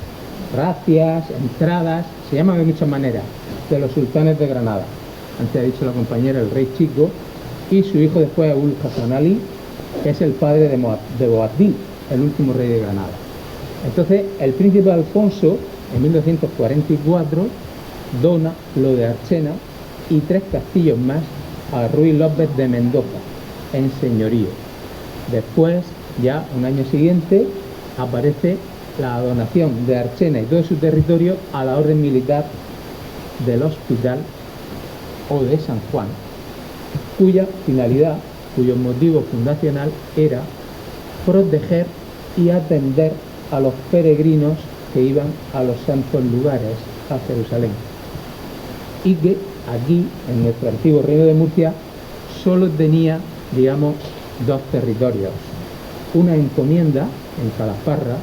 racias, entradas, se llaman de muchas maneras, de los sultanes de Granada. Antes ha dicho la compañera el rey Chico, y su hijo después Abul Hasan Ali, que es el padre de Boabdil, el último rey de Granada. Entonces el príncipe Alfonso en 1244 dona lo de Archena y 3 castillos más a Ruy López de Mendoza, en señorío. Después, ya un año siguiente, aparece la donación de Archena y todo su territorio a la Orden Militar del Hospital o de San Juan, cuya finalidad, cuyo motivo fundacional era proteger y atender a los peregrinos que iban a los santos lugares, a Jerusalén. Y que aquí, en nuestro antiguo reino de Murcia, solo tenía, digamos, 2 territorios. Una encomienda en Calasparra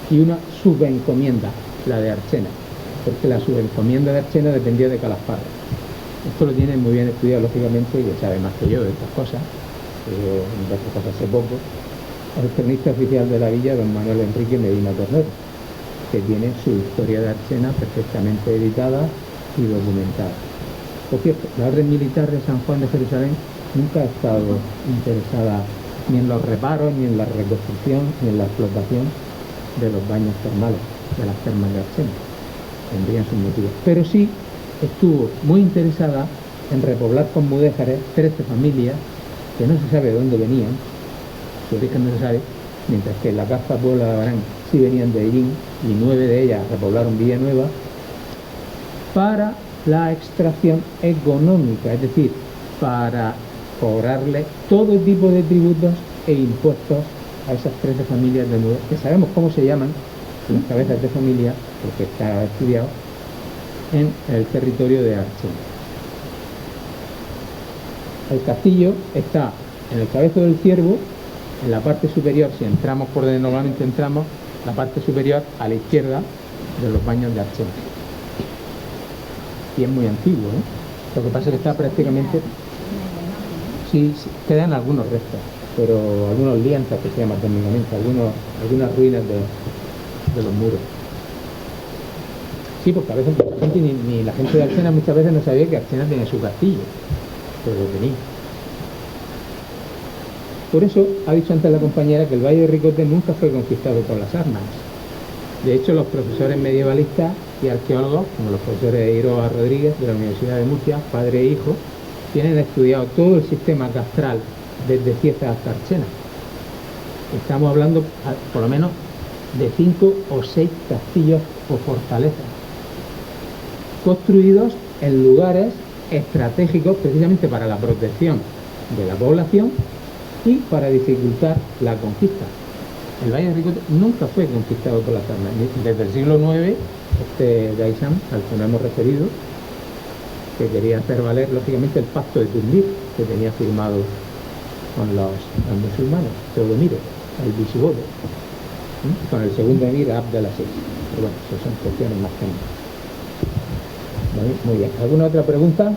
y una subencomienda, la de Archena, porque la subencomienda de Archena dependía de Calasparra. Esto lo tienen muy bien estudiado, lógicamente, y que sabe más que yo de estas cosas, de estas cosas hace poco, el cronista oficial de la villa, don Manuel Enrique Medina Tornero, que tiene su historia de Archena perfectamente editada y documentada. Por cierto, la Orden Militar de San Juan de Jerusalén nunca ha estado interesada ni en los reparos, ni en la reconstrucción, ni en la explotación de los baños termales, de las termas de Archena. Tendrían sus motivos. Pero sí estuvo muy interesada en repoblar con mudéjares 13 familias que no se sabe de dónde venían, su origen no se sabe, mientras que en la Carta Puebla de Abarán sí venían de Irín y 9 de ellas repoblaron Villanueva, para la extracción económica, es decir, para cobrarle todo tipo de tributos e impuestos a esas 13 familias de mudéjares, que sabemos cómo se llaman, las cabezas de familia, porque está estudiado, en el territorio de Archena. El castillo está En el Cabezo del Ciervo, en la parte superior, si entramos por donde normalmente entramos, la parte superior a la izquierda de los baños de Archena. Y es muy antiguo, ¿eh? Lo que pasa es que está prácticamente... Sí, quedan algunos restos, pero algunos lienzos que se llaman técnicamente, algunas ruinas de los muros. Sí, porque a veces la gente, ni la gente de Archena muchas veces no sabía que Archena tenía su castillo, pero lo tenía. Por eso ha dicho antes la compañera que el Valle de Ricote nunca fue conquistado por las armas. De hecho, los profesores medievalistas y arqueólogos, como los profesores Iroa Rodríguez de la Universidad de Murcia, padre e hijo, tienen estudiado todo el sistema castral desde Cieza hasta Archena. Estamos hablando por lo menos de 5 o 6 castillos o fortalezas construidos en lugares estratégicos precisamente para la protección de la población y para dificultar la conquista. El Valle de Ricote nunca fue conquistado por las armas. Desde el siglo IX, este Gaisán, al que nos hemos referido, que quería hacer valer, lógicamente, el pacto de Tundir, que tenía firmado con los musulmanes, Teodomiro, el visigodo, con el segundo emir Abdelaziz. Pero bueno, eso son cuestiones más técnicas. Muy bien. ¿Alguna otra pregunta?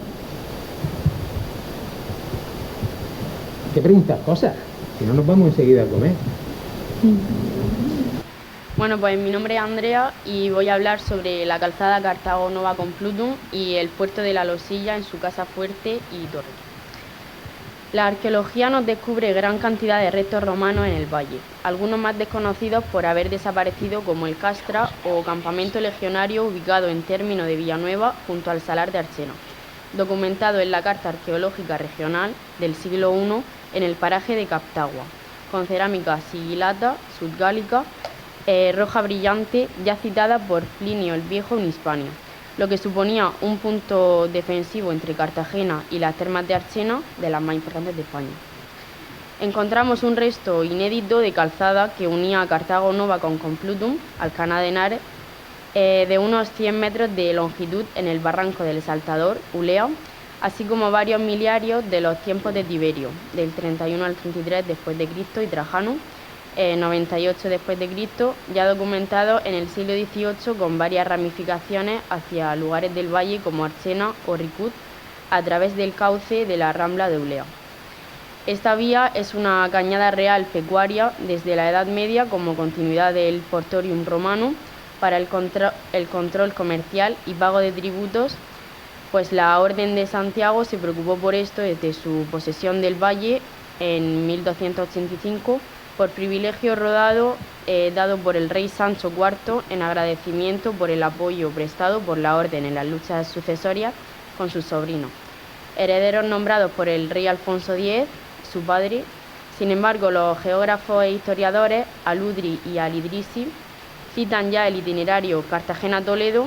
¿Qué preguntas? Cosas. Si no, nos vamos enseguida a comer. Bueno, pues mi nombre es Andrea y voy a hablar sobre la calzada Cartago-Nova Complutum y el puerto de la Losilla en su casa fuerte y torre. La arqueología nos descubre gran cantidad de restos romanos en el valle, algunos más desconocidos por haber desaparecido, como el Castra o campamento legionario ubicado en término de Villanueva junto al Salar de Archena, documentado en la Carta Arqueológica Regional del siglo I en el paraje de Captagua, con cerámica sigilata, sudgálica, roja brillante, ya citada por Plinio el Viejo en Hispania, lo que suponía un punto defensivo entre Cartagena y las termas de Archena, de las más importantes de España. Encontramos un resto inédito de calzada que unía a Cartago Nova con Complutum, Alcalá de Henares, de unos 100 metros de longitud en el barranco del Saltador, Ulea, así como varios miliarios de los tiempos de Tiberio, del 31 al 33 después de Cristo, y Trajano, 98 después de Cristo, ya documentado en el siglo XVIII con varias ramificaciones hacia lugares del valle como Archena o Ricut a través del cauce de la Rambla de Ulea. Esta vía es una cañada real pecuaria desde la Edad Media como continuidad del Portorium romano para el control comercial y pago de tributos, pues la Orden de Santiago se preocupó por esto desde su posesión del valle en 1285 por privilegio dado por el rey Sancho IV en agradecimiento por el apoyo prestado por la orden en las luchas sucesorias con sus sobrinos, herederos nombrados por el rey Alfonso X, su padre. Sin embargo, los geógrafos e historiadores Aludri y Al-Idrisi citan ya el itinerario Cartagena-Toledo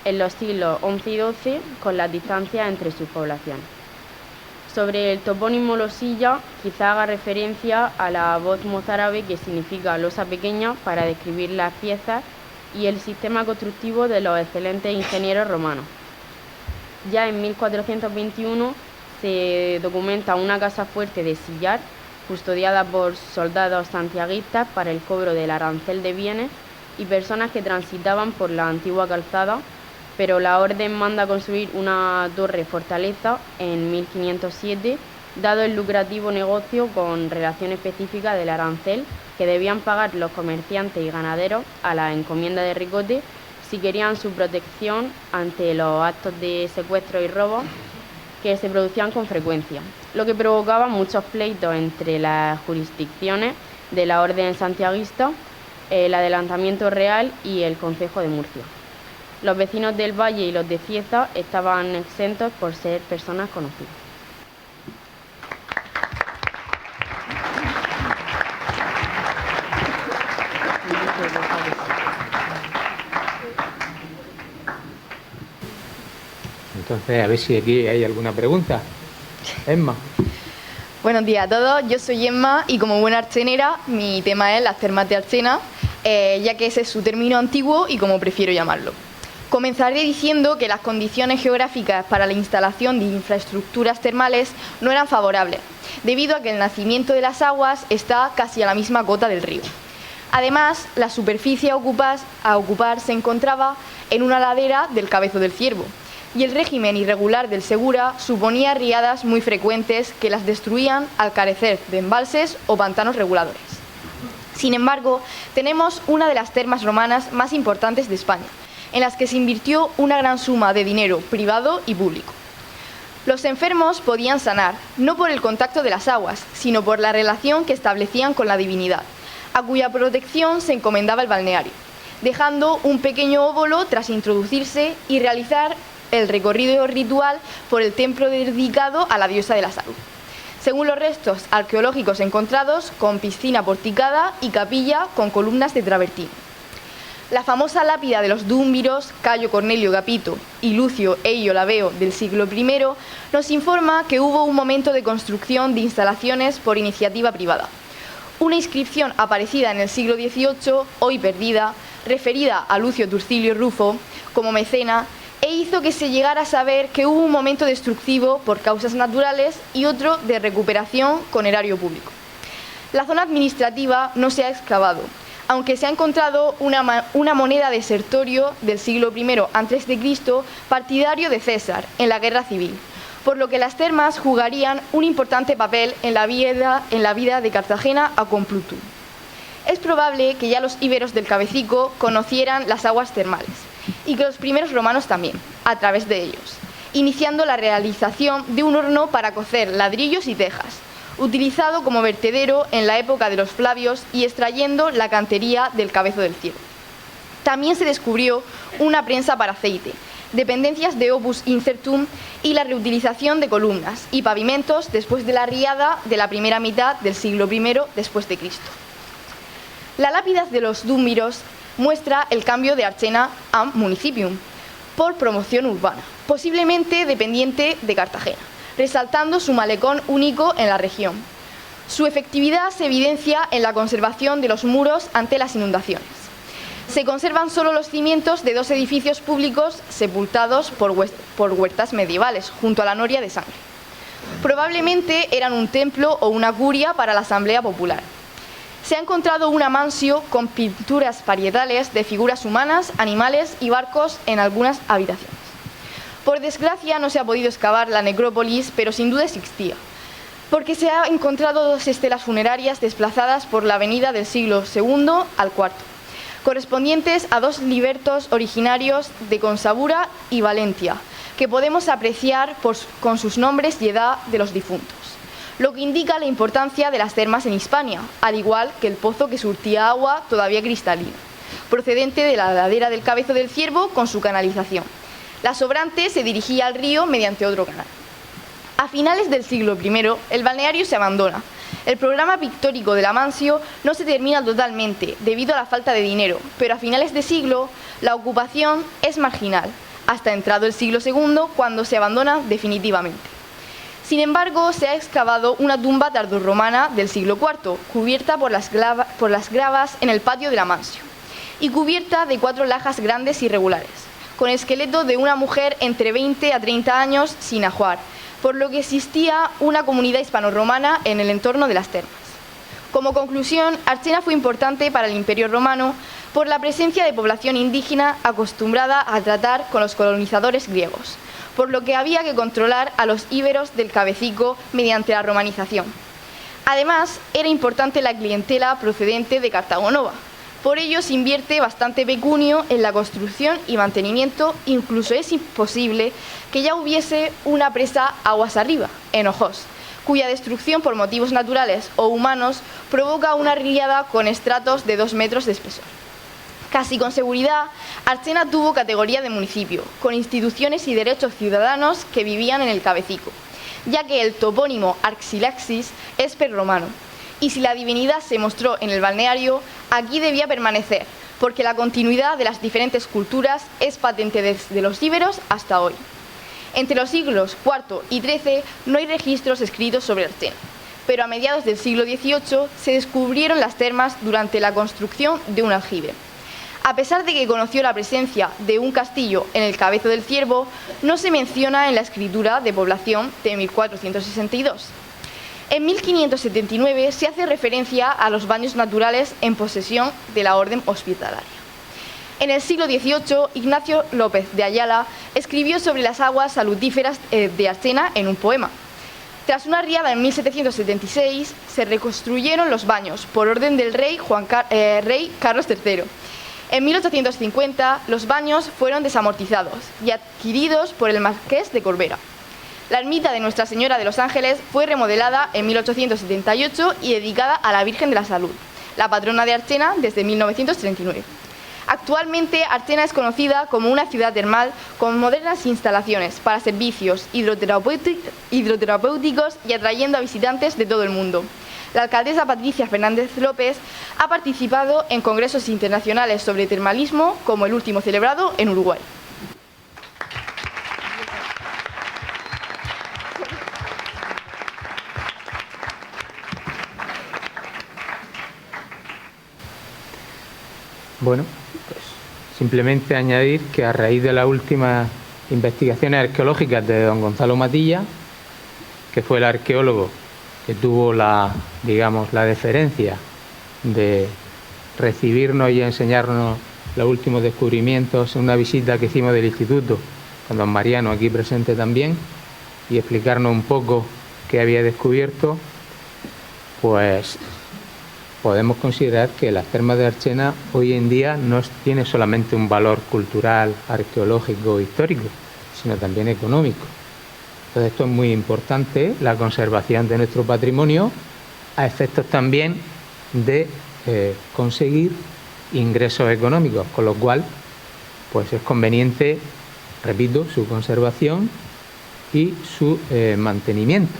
en los siglos XI y XII con las distancias entre sus poblaciones. Sobre el topónimo Losilla, quizá haga referencia a la voz mozárabe que significa losa pequeña para describir las piezas y el sistema constructivo de los excelentes ingenieros romanos. Ya en 1421 se documenta una casa fuerte de sillar, custodiada por soldados santiaguistas para el cobro del arancel de bienes y personas que transitaban por la antigua calzada, pero la orden manda construir una torre fortaleza en 1507, dado el lucrativo negocio con relación específica del arancel que debían pagar los comerciantes y ganaderos a la encomienda de Ricote si querían su protección ante los actos de secuestro y robo que se producían con frecuencia, lo que provocaba muchos pleitos entre las jurisdicciones de la orden santiaguista, el adelantamiento real y el Concejo de Murcia. Los vecinos del valle y los de Cieza estaban exentos por ser personas conocidas. Entonces, a ver si aquí hay alguna pregunta. Emma. Buenos días a todos, yo soy Emma y como buena archenera mi tema es las termas de Archena, ya que ese es su término antiguo y como prefiero llamarlo. Comenzaré diciendo que las condiciones geográficas para la instalación de infraestructuras termales no eran favorables, debido a que el nacimiento de las aguas está casi a la misma cota del río. Además, la superficie a ocupar se encontraba en una ladera del Cabezo del Ciervo, y el régimen irregular del Segura suponía riadas muy frecuentes que las destruían al carecer de embalses o pantanos reguladores. Sin embargo, tenemos una de las termas romanas más importantes de España, en las que se invirtió una gran suma de dinero privado y público. Los enfermos podían sanar, no por el contacto de las aguas, sino por la relación que establecían con la divinidad, a cuya protección se encomendaba el balneario, dejando un pequeño óvulo tras introducirse y realizar el recorrido ritual por el templo dedicado a la diosa de la salud. Según los restos arqueológicos encontrados, con piscina porticada y capilla con columnas de travertino. La famosa lápida de los dúmviros, Cayo Cornelio Gapito y Lucio Eio Labeo del siglo I, nos informa que hubo un momento de construcción de instalaciones por iniciativa privada. Una inscripción aparecida en el siglo XVIII, hoy perdida, referida a Lucio Turcilio Rufo como mecena, e hizo que se llegara a saber que hubo un momento destructivo por causas naturales y otro de recuperación con erario público. La zona administrativa no se ha excavado, aunque se ha encontrado una moneda de Sertorio del siglo I a.C., partidario de César, en la Guerra Civil, por lo que las termas jugarían un importante papel en la vida de Cartagena a Complutum. Es probable que ya los íberos del Cabecico conocieran las aguas termales, y que los primeros romanos también, a través de ellos, iniciando la realización de un horno para cocer ladrillos y tejas, utilizado como vertedero en la época de los Flavios y extrayendo la cantería del Cabezo del Ciervo. También se descubrió una prensa para aceite, dependencias de Opus Incertum y la reutilización de columnas y pavimentos después de la riada de la primera mitad del siglo I después de Cristo. La lápida de los dúmviros muestra el cambio de Archena a Municipium por promoción urbana, posiblemente dependiente de Cartagena, resaltando su malecón único en la región. Su efectividad se evidencia en la conservación de los muros ante las inundaciones. Se conservan solo los cimientos de dos edificios públicos sepultados por huertas medievales, junto a la noria de sangre. Probablemente eran un templo o una curia para la asamblea popular. Se ha encontrado una mansio con pinturas parietales de figuras humanas, animales y barcos en algunas habitaciones. Por desgracia no se ha podido excavar la necrópolis, pero sin duda existía, porque se han encontrado dos estelas funerarias desplazadas por la avenida del siglo II al IV, correspondientes a dos libertos originarios de Consabura y Valentia, que podemos apreciar con sus nombres y edad de los difuntos, lo que indica la importancia de las termas en Hispania, al igual que el pozo que surtía agua todavía cristalina, procedente de la ladera del Cabezo del Ciervo con su canalización. La sobrante se dirigía al río mediante otro canal. A finales del siglo I, el balneario se abandona. El programa pictórico de la Mansio no se termina totalmente debido a la falta de dinero, pero a finales de siglo la ocupación es marginal, hasta entrado el siglo II, cuando se abandona definitivamente. Sin embargo, se ha excavado una tumba tardorromana del siglo IV, cubierta por las gravas en el patio de la Mansio, y cubierta de 4 lajas grandes y regulares, con esqueleto de una mujer entre 20 a 30 años sin ajuar, por lo que existía una comunidad hispano-romana en el entorno de las termas. Como conclusión, Archena fue importante para el Imperio Romano por la presencia de población indígena acostumbrada a tratar con los colonizadores griegos, por lo que había que controlar a los íberos del Cabecico mediante la romanización. Además, era importante la clientela procedente de Cartago Nova. Por ello se invierte bastante pecunio en la construcción y mantenimiento, incluso es imposible que ya hubiese una presa aguas arriba, en Ojós, cuya destrucción por motivos naturales o humanos provoca una riada con estratos de 2 metros de espesor. Casi con seguridad, Archena tuvo categoría de municipio, con instituciones y derechos ciudadanos que vivían en el Cabecico, ya que el topónimo Arxilaxis es prerromano. Y si la divinidad se mostró en el balneario, aquí debía permanecer, porque la continuidad de las diferentes culturas es patente desde los íberos hasta hoy. Entre los siglos IV y XIII no hay registros escritos sobre Archena, pero a mediados del siglo XVIII se descubrieron las termas durante la construcción de un aljibe. A pesar de que conoció la presencia de un castillo en el Cabezo del Ciervo, no se menciona en la escritura de población de 1462. En 1579 se hace referencia a los baños naturales en posesión de la Orden Hospitalaria. En el siglo XVIII, Ignacio López de Ayala escribió sobre las aguas salutíferas de Archena en un poema. Tras una riada en 1776, se reconstruyeron los baños por orden del rey Carlos III. En 1850, los baños fueron desamortizados y adquiridos por el marqués de Corbera. La ermita de Nuestra Señora de los Ángeles fue remodelada en 1878 y dedicada a la Virgen de la Salud, la patrona de Archena desde 1939. Actualmente, Archena es conocida como una ciudad termal con modernas instalaciones para servicios hidroterapéuticos y atrayendo a visitantes de todo el mundo. La alcaldesa Patricia Fernández López ha participado en congresos internacionales sobre termalismo, como el último celebrado en Uruguay. Bueno, pues simplemente añadir que a raíz de las últimas investigaciones arqueológicas de don Gonzalo Matilla, que fue el arqueólogo que tuvo la deferencia de recibirnos y enseñarnos los últimos descubrimientos en una visita que hicimos del instituto, con don Mariano aquí presente también, y explicarnos un poco qué había descubierto, pues podemos considerar que las termas de Archena hoy en día no tiene solamente un valor cultural, arqueológico, histórico, sino también económico. Entonces esto es muy importante, la conservación de nuestro patrimonio, a efectos también de conseguir ingresos económicos, con lo cual pues es conveniente, repito, su conservación y su mantenimiento.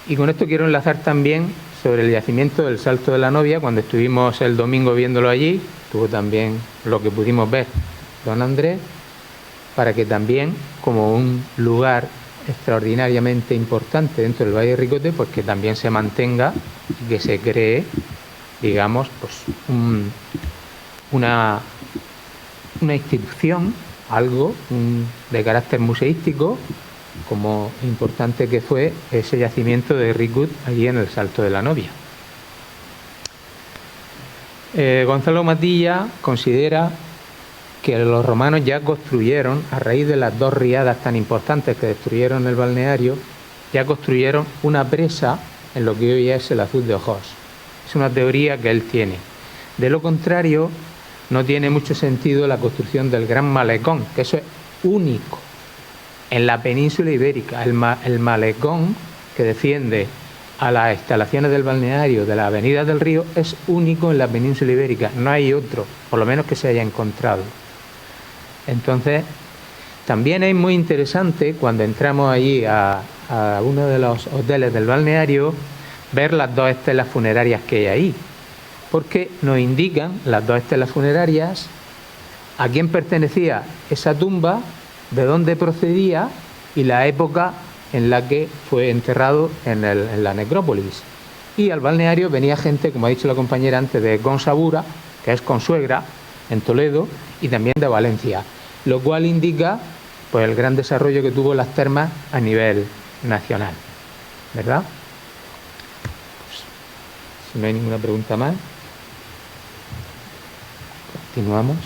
Y con esto quiero enlazar también sobre el yacimiento del Salto de la Novia. Cuando estuvimos el domingo viéndolo allí, tuvo también lo que pudimos ver don Andrés, para que también, como un lugar extraordinariamente importante dentro del Valle de Ricote, pues que también se mantenga y que se cree, digamos, pues una institución, algo de carácter museístico, como importante que fue ese yacimiento de Ricut allí en el Salto de la Novia. Gonzalo Matilla considera que los romanos ya construyeron, a raíz de las dos riadas tan importantes que destruyeron el balneario, ya construyeron una presa en lo que hoy es el Azul de Ojos. Es una teoría que él tiene. De lo contrario, no tiene mucho sentido la construcción del Gran Malecón, que eso es único en la península ibérica. El malecón que defiende a las instalaciones del balneario de la avenida del río es único en la península ibérica, no hay otro, por lo menos que se haya encontrado. Entonces, también es muy interesante cuando entramos allí a uno de los hoteles del balneario ver las dos estelas funerarias que hay ahí, porque nos indican las dos estelas funerarias a quién pertenecía esa tumba, de dónde procedía y la época en la que fue enterrado en la necrópolis. Y al balneario venía gente, como ha dicho la compañera antes, de Consabura, que es consuegra, en Toledo, y también de Valencia, lo cual indica pues el gran desarrollo que tuvo las termas a nivel nacional, ¿verdad? Pues, si no hay ninguna pregunta más, continuamos.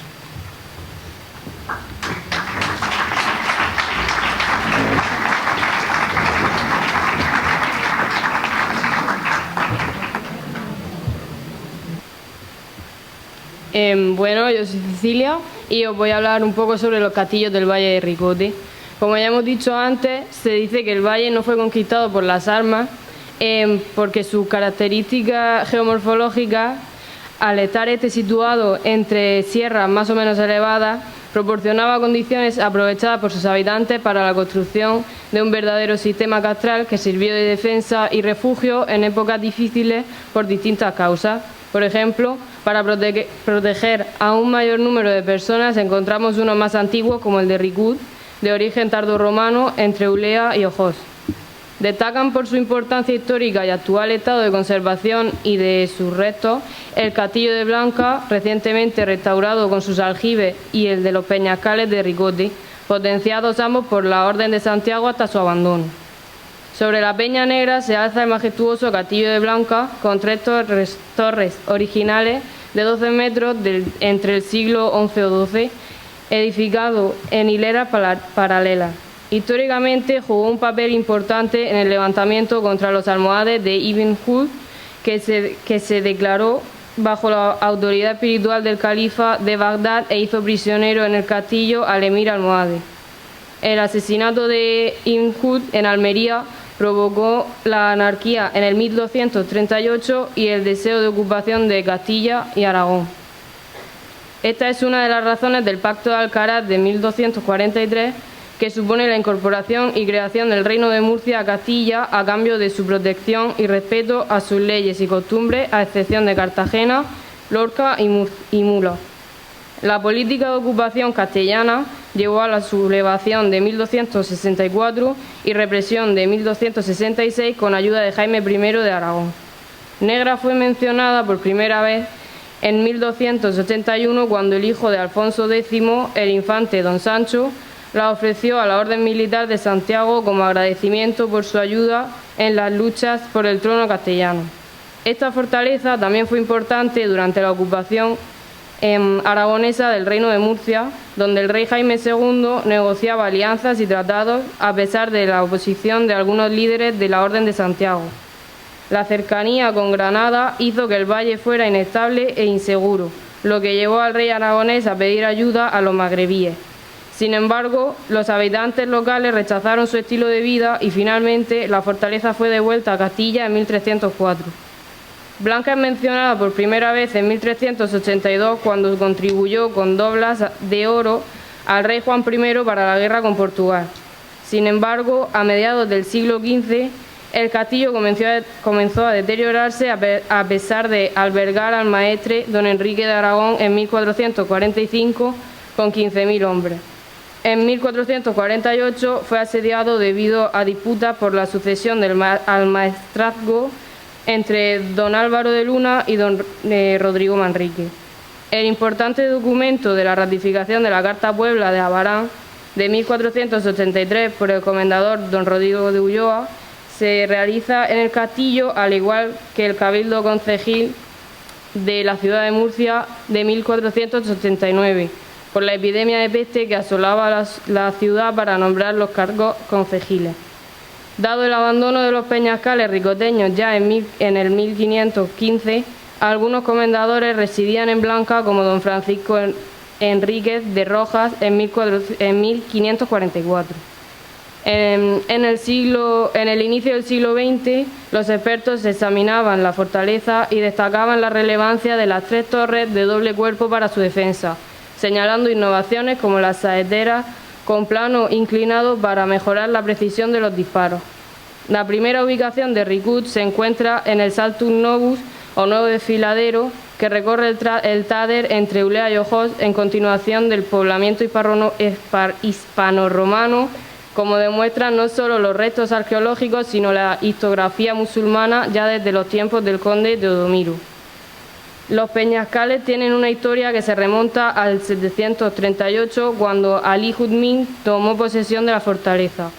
Bueno, yo soy Cecilia y os voy a hablar un poco sobre los castillos del Valle de Ricote. Como ya hemos dicho antes, se dice que el valle no fue conquistado por las armas porque sus características geomorfológicas, al estar situado entre sierras más o menos elevadas, proporcionaba condiciones aprovechadas por sus habitantes para la construcción de un verdadero sistema castral que sirvió de defensa y refugio en épocas difíciles por distintas causas. Por ejemplo, para proteger a un mayor número de personas encontramos unos más antiguos como el de Ricut, de origen tardorromano, entre Ulea y Ojos. Destacan por su importancia histórica y actual estado de conservación y de sus restos el Castillo de Blanca, recientemente restaurado con sus aljibes, y el de los Peñascales de Ricote, potenciados ambos por la Orden de Santiago hasta su abandono. Sobre la Peña Negra se alza el majestuoso Castillo de Blanca, con tres torres originales de 12 metros entre el siglo XI o XII, edificado en hileras paralelas. Históricamente jugó un papel importante en el levantamiento contra los almohades de Ibn Hud, que se declaró bajo la autoridad espiritual del califa de Bagdad e hizo prisionero en el castillo al emir almohade. El asesinato de Ibn Hud en Almería provocó la anarquía en el 1238 y el deseo de ocupación de Castilla y Aragón. Esta es una de las razones del Pacto de Alcaraz de 1243, que supone la incorporación y creación del Reino de Murcia a Castilla a cambio de su protección y respeto a sus leyes y costumbres, a excepción de Cartagena, Lorca y Mula. La política de ocupación castellana llevó a la sublevación de 1264 y represión de 1266 con ayuda de Jaime I de Aragón. Negra fue mencionada por primera vez en 1281 cuando el hijo de Alfonso X, el infante don Sancho, la ofreció a la Orden Militar de Santiago como agradecimiento por su ayuda en las luchas por el trono castellano. Esta fortaleza también fue importante durante la ocupación aragonesa del Reino de Murcia, donde el rey Jaime II negociaba alianzas y tratados a pesar de la oposición de algunos líderes de la Orden de Santiago. La cercanía con Granada hizo que el valle fuera inestable e inseguro, lo que llevó al rey aragonés a pedir ayuda a los magrebíes. Sin embargo, los habitantes locales rechazaron su estilo de vida y finalmente la fortaleza fue devuelta a Castilla en 1304. Blanca es mencionada por primera vez en 1382 cuando contribuyó con doblas de oro al rey Juan I para la guerra con Portugal. Sin embargo, a mediados del siglo XV, el castillo comenzó a deteriorarse a pesar de albergar al maestre don Enrique de Aragón en 1445 con 15.000 hombres. En 1448 fue asediado debido a disputas por la sucesión al maestrazgo entre don Álvaro de Luna y don Rodrigo Manrique. El importante documento de la ratificación de la Carta Puebla de Abarán de 1483 por el comendador don Rodrigo de Ulloa se realiza en el castillo, al igual que el Cabildo Concejil de la ciudad de Murcia de 1489. Por la epidemia de peste que asolaba la ciudad para nombrar los cargos concejiles. Dado el abandono de los peñascales ricoteños ya en el 1515, algunos comendadores residían en Blanca, como don Francisco Enríquez de Rojas en 1544. En el inicio del siglo XX, los expertos examinaban la fortaleza y destacaban la relevancia de las 3 torres de doble cuerpo para su defensa, señalando innovaciones como las saeteras con plano inclinado para mejorar la precisión de los disparos. La primera ubicación de Ricut se encuentra en el Saltum Novus, o nuevo desfiladero, que recorre el Táder entre Ulea y Ojos en continuación del poblamiento hispano-romano, como demuestran no solo los restos arqueológicos, sino la historiografía musulmana ya desde los tiempos del conde Teodomiro. Los peñascales tienen una historia que se remonta al 738, cuando Ali Hudmin tomó posesión de la fortaleza.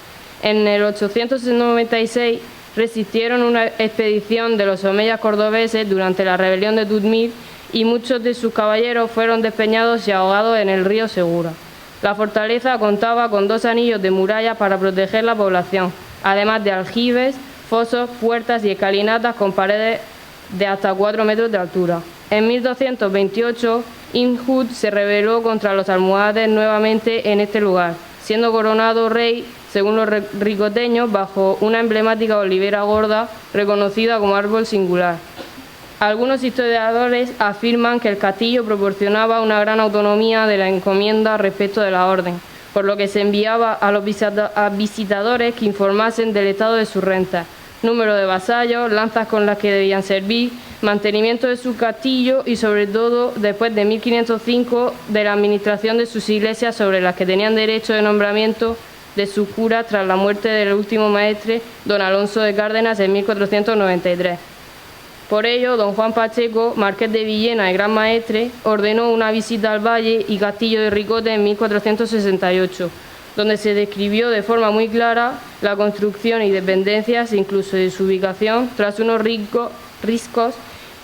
En el 896 resistieron una expedición de los omeyas cordobeses durante la rebelión de Tudmir y muchos de sus caballeros fueron despeñados y ahogados en el río Segura. La fortaleza contaba con 2 anillos de muralla para proteger la población, además de aljibes, fosos, puertas y escalinatas con paredes de hasta 4 metros de altura. En 1228, Ibn Hud se rebeló contra los almohades nuevamente en este lugar, siendo coronado rey, según los ricoteños, bajo una emblemática olivera gorda reconocida como árbol singular. Algunos historiadores afirman que el castillo proporcionaba una gran autonomía de la encomienda respecto de la orden, por lo que se enviaba a los visitadores que informasen del estado de sus rentas, número de vasallos, lanzas con las que debían servir, mantenimiento de su castillo y, sobre todo, después de 1505, de la administración de sus iglesias sobre las que tenían derecho de nombramiento de sus curas tras la muerte del último maestre, don Alonso de Cárdenas, en 1493. Por ello, don Juan Pacheco, marqués de Villena y gran maestre, ordenó una visita al valle y castillo de Ricote en 1468, donde se describió de forma muy clara la construcción y dependencias, incluso de su ubicación, tras unos riscos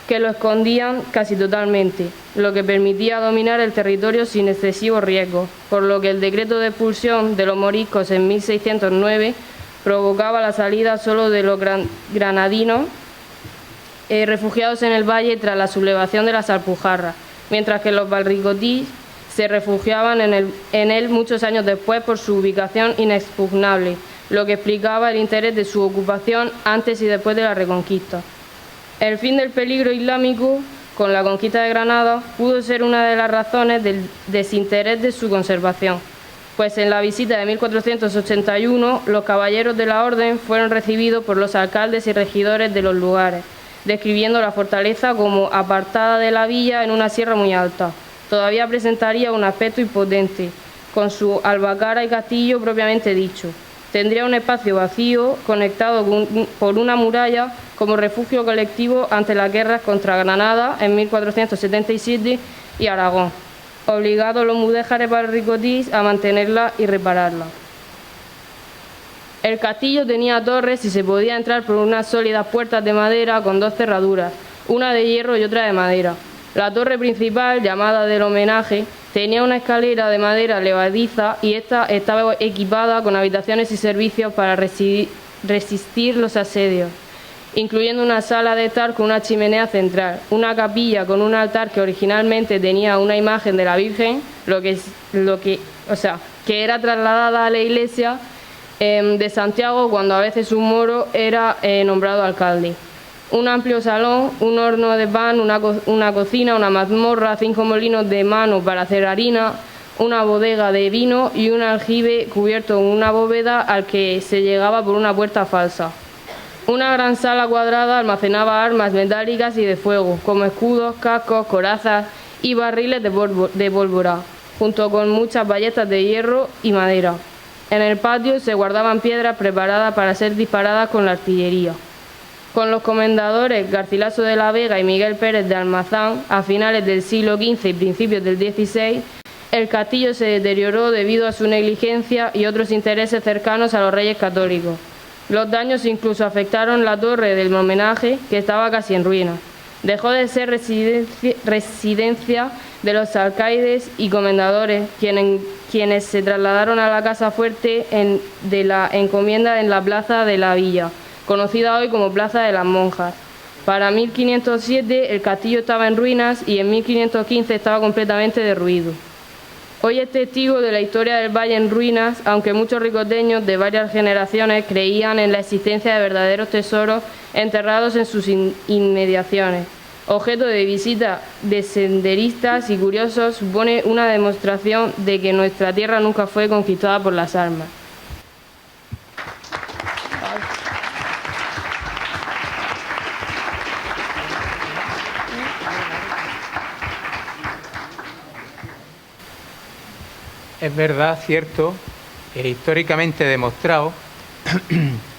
que lo escondían casi totalmente, lo que permitía dominar el territorio sin excesivo riesgo, por lo que el decreto de expulsión de los moriscos en 1609 provocaba la salida solo de los granadinos refugiados en el valle tras la sublevación de las Alpujarras, mientras que los valricotís se refugiaban en él muchos años después por su ubicación inexpugnable, lo que explicaba el interés de su ocupación antes y después de la Reconquista. El fin del peligro islámico con la conquista de Granada pudo ser una de las razones del desinterés de su conservación, pues en la visita de 1481 los caballeros de la Orden fueron recibidos por los alcaldes y regidores de los lugares, describiendo la fortaleza como apartada de la villa en una sierra muy alta. Todavía presentaría un aspecto imponente, con su albacara y castillo propiamente dicho. Tendría un espacio vacío conectado por una muralla como refugio colectivo ante las guerras contra Granada en 1477 y Aragón, obligados los mudéjares valricotís a mantenerla y repararla. El castillo tenía torres y se podía entrar por unas sólidas puertas de madera con dos cerraduras, una de hierro y otra de madera. La torre principal, llamada del homenaje, tenía una escalera de madera levadiza y esta estaba equipada con habitaciones y servicios para resistir los asedios, incluyendo una sala de estar con una chimenea central, una capilla con un altar que originalmente tenía una imagen de la Virgen, que era trasladada a la iglesia de Santiago cuando a veces un moro era nombrado alcalde. Un amplio salón, un horno de pan, una cocina, una mazmorra, 5 molinos de mano para hacer harina, una bodega de vino y un aljibe cubierto en una bóveda al que se llegaba por una puerta falsa. Una gran sala cuadrada almacenaba armas metálicas y de fuego, como escudos, cascos, corazas y barriles de pólvora, junto con muchas ballestas de hierro y madera. En el patio se guardaban piedras preparadas para ser disparadas con la artillería. Con los comendadores Garcilaso de la Vega y Miguel Pérez de Almazán, a finales del siglo XV y principios del XVI, el castillo se deterioró debido a su negligencia y otros intereses cercanos a los reyes católicos. Los daños incluso afectaron la torre del homenaje, que estaba casi en ruinas. Dejó de ser residencia de los alcaides y comendadores, quienes se trasladaron a la casa fuerte de la encomienda en la plaza de la villa, conocida hoy como Plaza de las Monjas. Para 1507 el castillo estaba en ruinas y en 1515 estaba completamente derruido. Hoy es testigo de la historia del valle en ruinas, aunque muchos ricoteños de varias generaciones creían en la existencia de verdaderos tesoros enterrados en sus inmediaciones. Objeto de visita de senderistas y curiosos, supone una demostración de que nuestra tierra nunca fue conquistada por las armas. Es verdad, cierto, e históricamente demostrado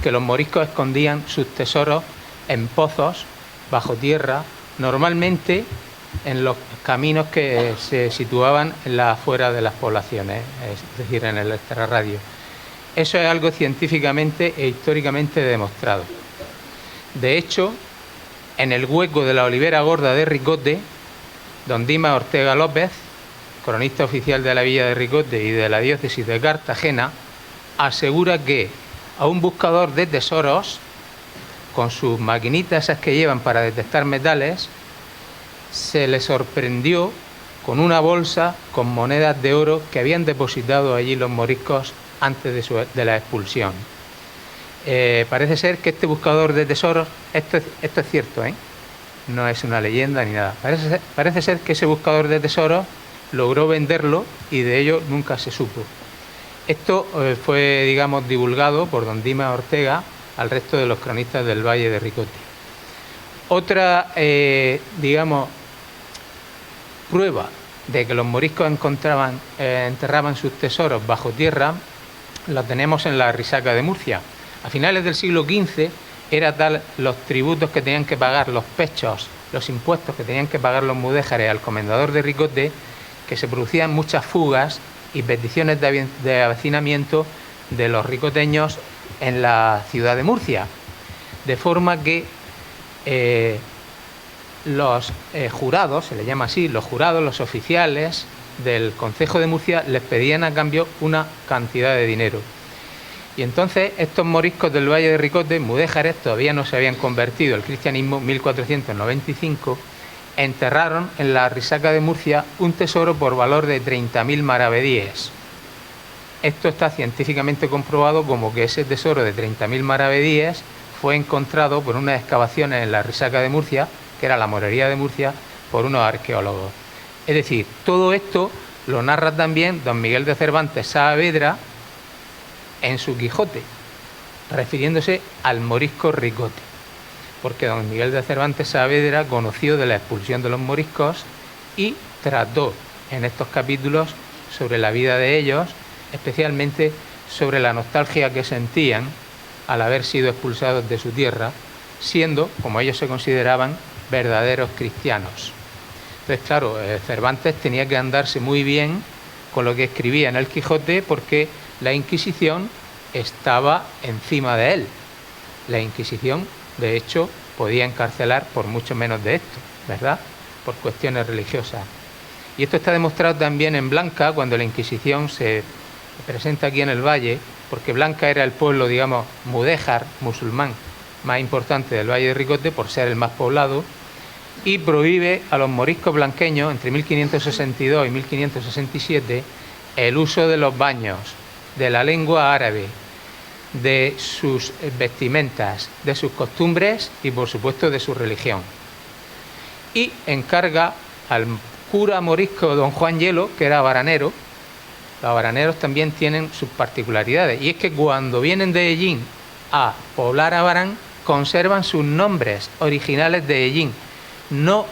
que los moriscos escondían sus tesoros en pozos, bajo tierra, normalmente en los caminos que se situaban en las afueras de las poblaciones, es decir, en el extrarradio. Eso es algo científicamente e históricamente demostrado. De hecho, en el hueco de la Olivera Gorda de Ricote, don Dimas Ortega López, cronista oficial de la villa de Ricote y de la diócesis de Cartagena, asegura que a un buscador de tesoros, con sus maquinitas esas que llevan para detectar metales, se le sorprendió con una bolsa con monedas de oro que habían depositado allí los moriscos antes de la expulsión. Parece ser que este buscador de tesoros, esto es cierto, no es una leyenda ni nada, parece ser que ese buscador de tesoros logró venderlo y de ello nunca se supo. Esto fue, digamos, divulgado por don Dimas Ortega al resto de los cronistas del Valle de Ricote. Otra, digamos, prueba de que los moriscos enterraban sus tesoros bajo tierra lo tenemos en la Risaca de Murcia. A finales del siglo XV era tal los tributos que tenían que pagar, los pechos, los impuestos que tenían que pagar los mudéjares al comendador de Ricote, que se producían muchas fugas y peticiones de avecinamiento de los ricoteños en la ciudad de Murcia. De forma que los jurados, se le llama así, los jurados, los oficiales del Concejo de Murcia les pedían a cambio una cantidad de dinero. Y entonces estos moriscos del Valle de Ricote, mudéjares, todavía no se habían convertido al cristianismo, 1495, enterraron en la Risaca de Murcia un tesoro por valor de 30.000 maravedíes. Esto está científicamente comprobado como que ese tesoro de 30.000 maravedíes fue encontrado por unas excavaciones en la Risaca de Murcia, que era la morería de Murcia, por unos arqueólogos. Es decir, todo esto lo narra también don Miguel de Cervantes Saavedra en su Quijote, refiriéndose al morisco Ricote, porque don Miguel de Cervantes Saavedra conoció de la expulsión de los moriscos y trató en estos capítulos sobre la vida de ellos, especialmente sobre la nostalgia que sentían al haber sido expulsados de su tierra, siendo, como ellos se consideraban, verdaderos cristianos. Entonces, claro, Cervantes tenía que andarse muy bien con lo que escribía en el Quijote, porque la Inquisición estaba encima de él. La Inquisición, de hecho, podía encarcelar por mucho menos de esto, ¿verdad?, por cuestiones religiosas. Y esto está demostrado también en Blanca, cuando la Inquisición se presenta aquí en el Valle, porque Blanca era el pueblo, digamos, mudéjar, musulmán, más importante del Valle de Ricote, por ser el más poblado, y prohíbe a los moriscos blanqueños, entre 1562 y 1567, el uso de los baños, de la lengua árabe, de sus vestimentas, de sus costumbres y, por supuesto, de su religión. Y encarga al cura morisco don Juan Hielo, que era baranero. Los baraneros también tienen sus particularidades, y es que cuando vienen de Hellín a poblar a Barán, conservan sus nombres originales de Hellín. No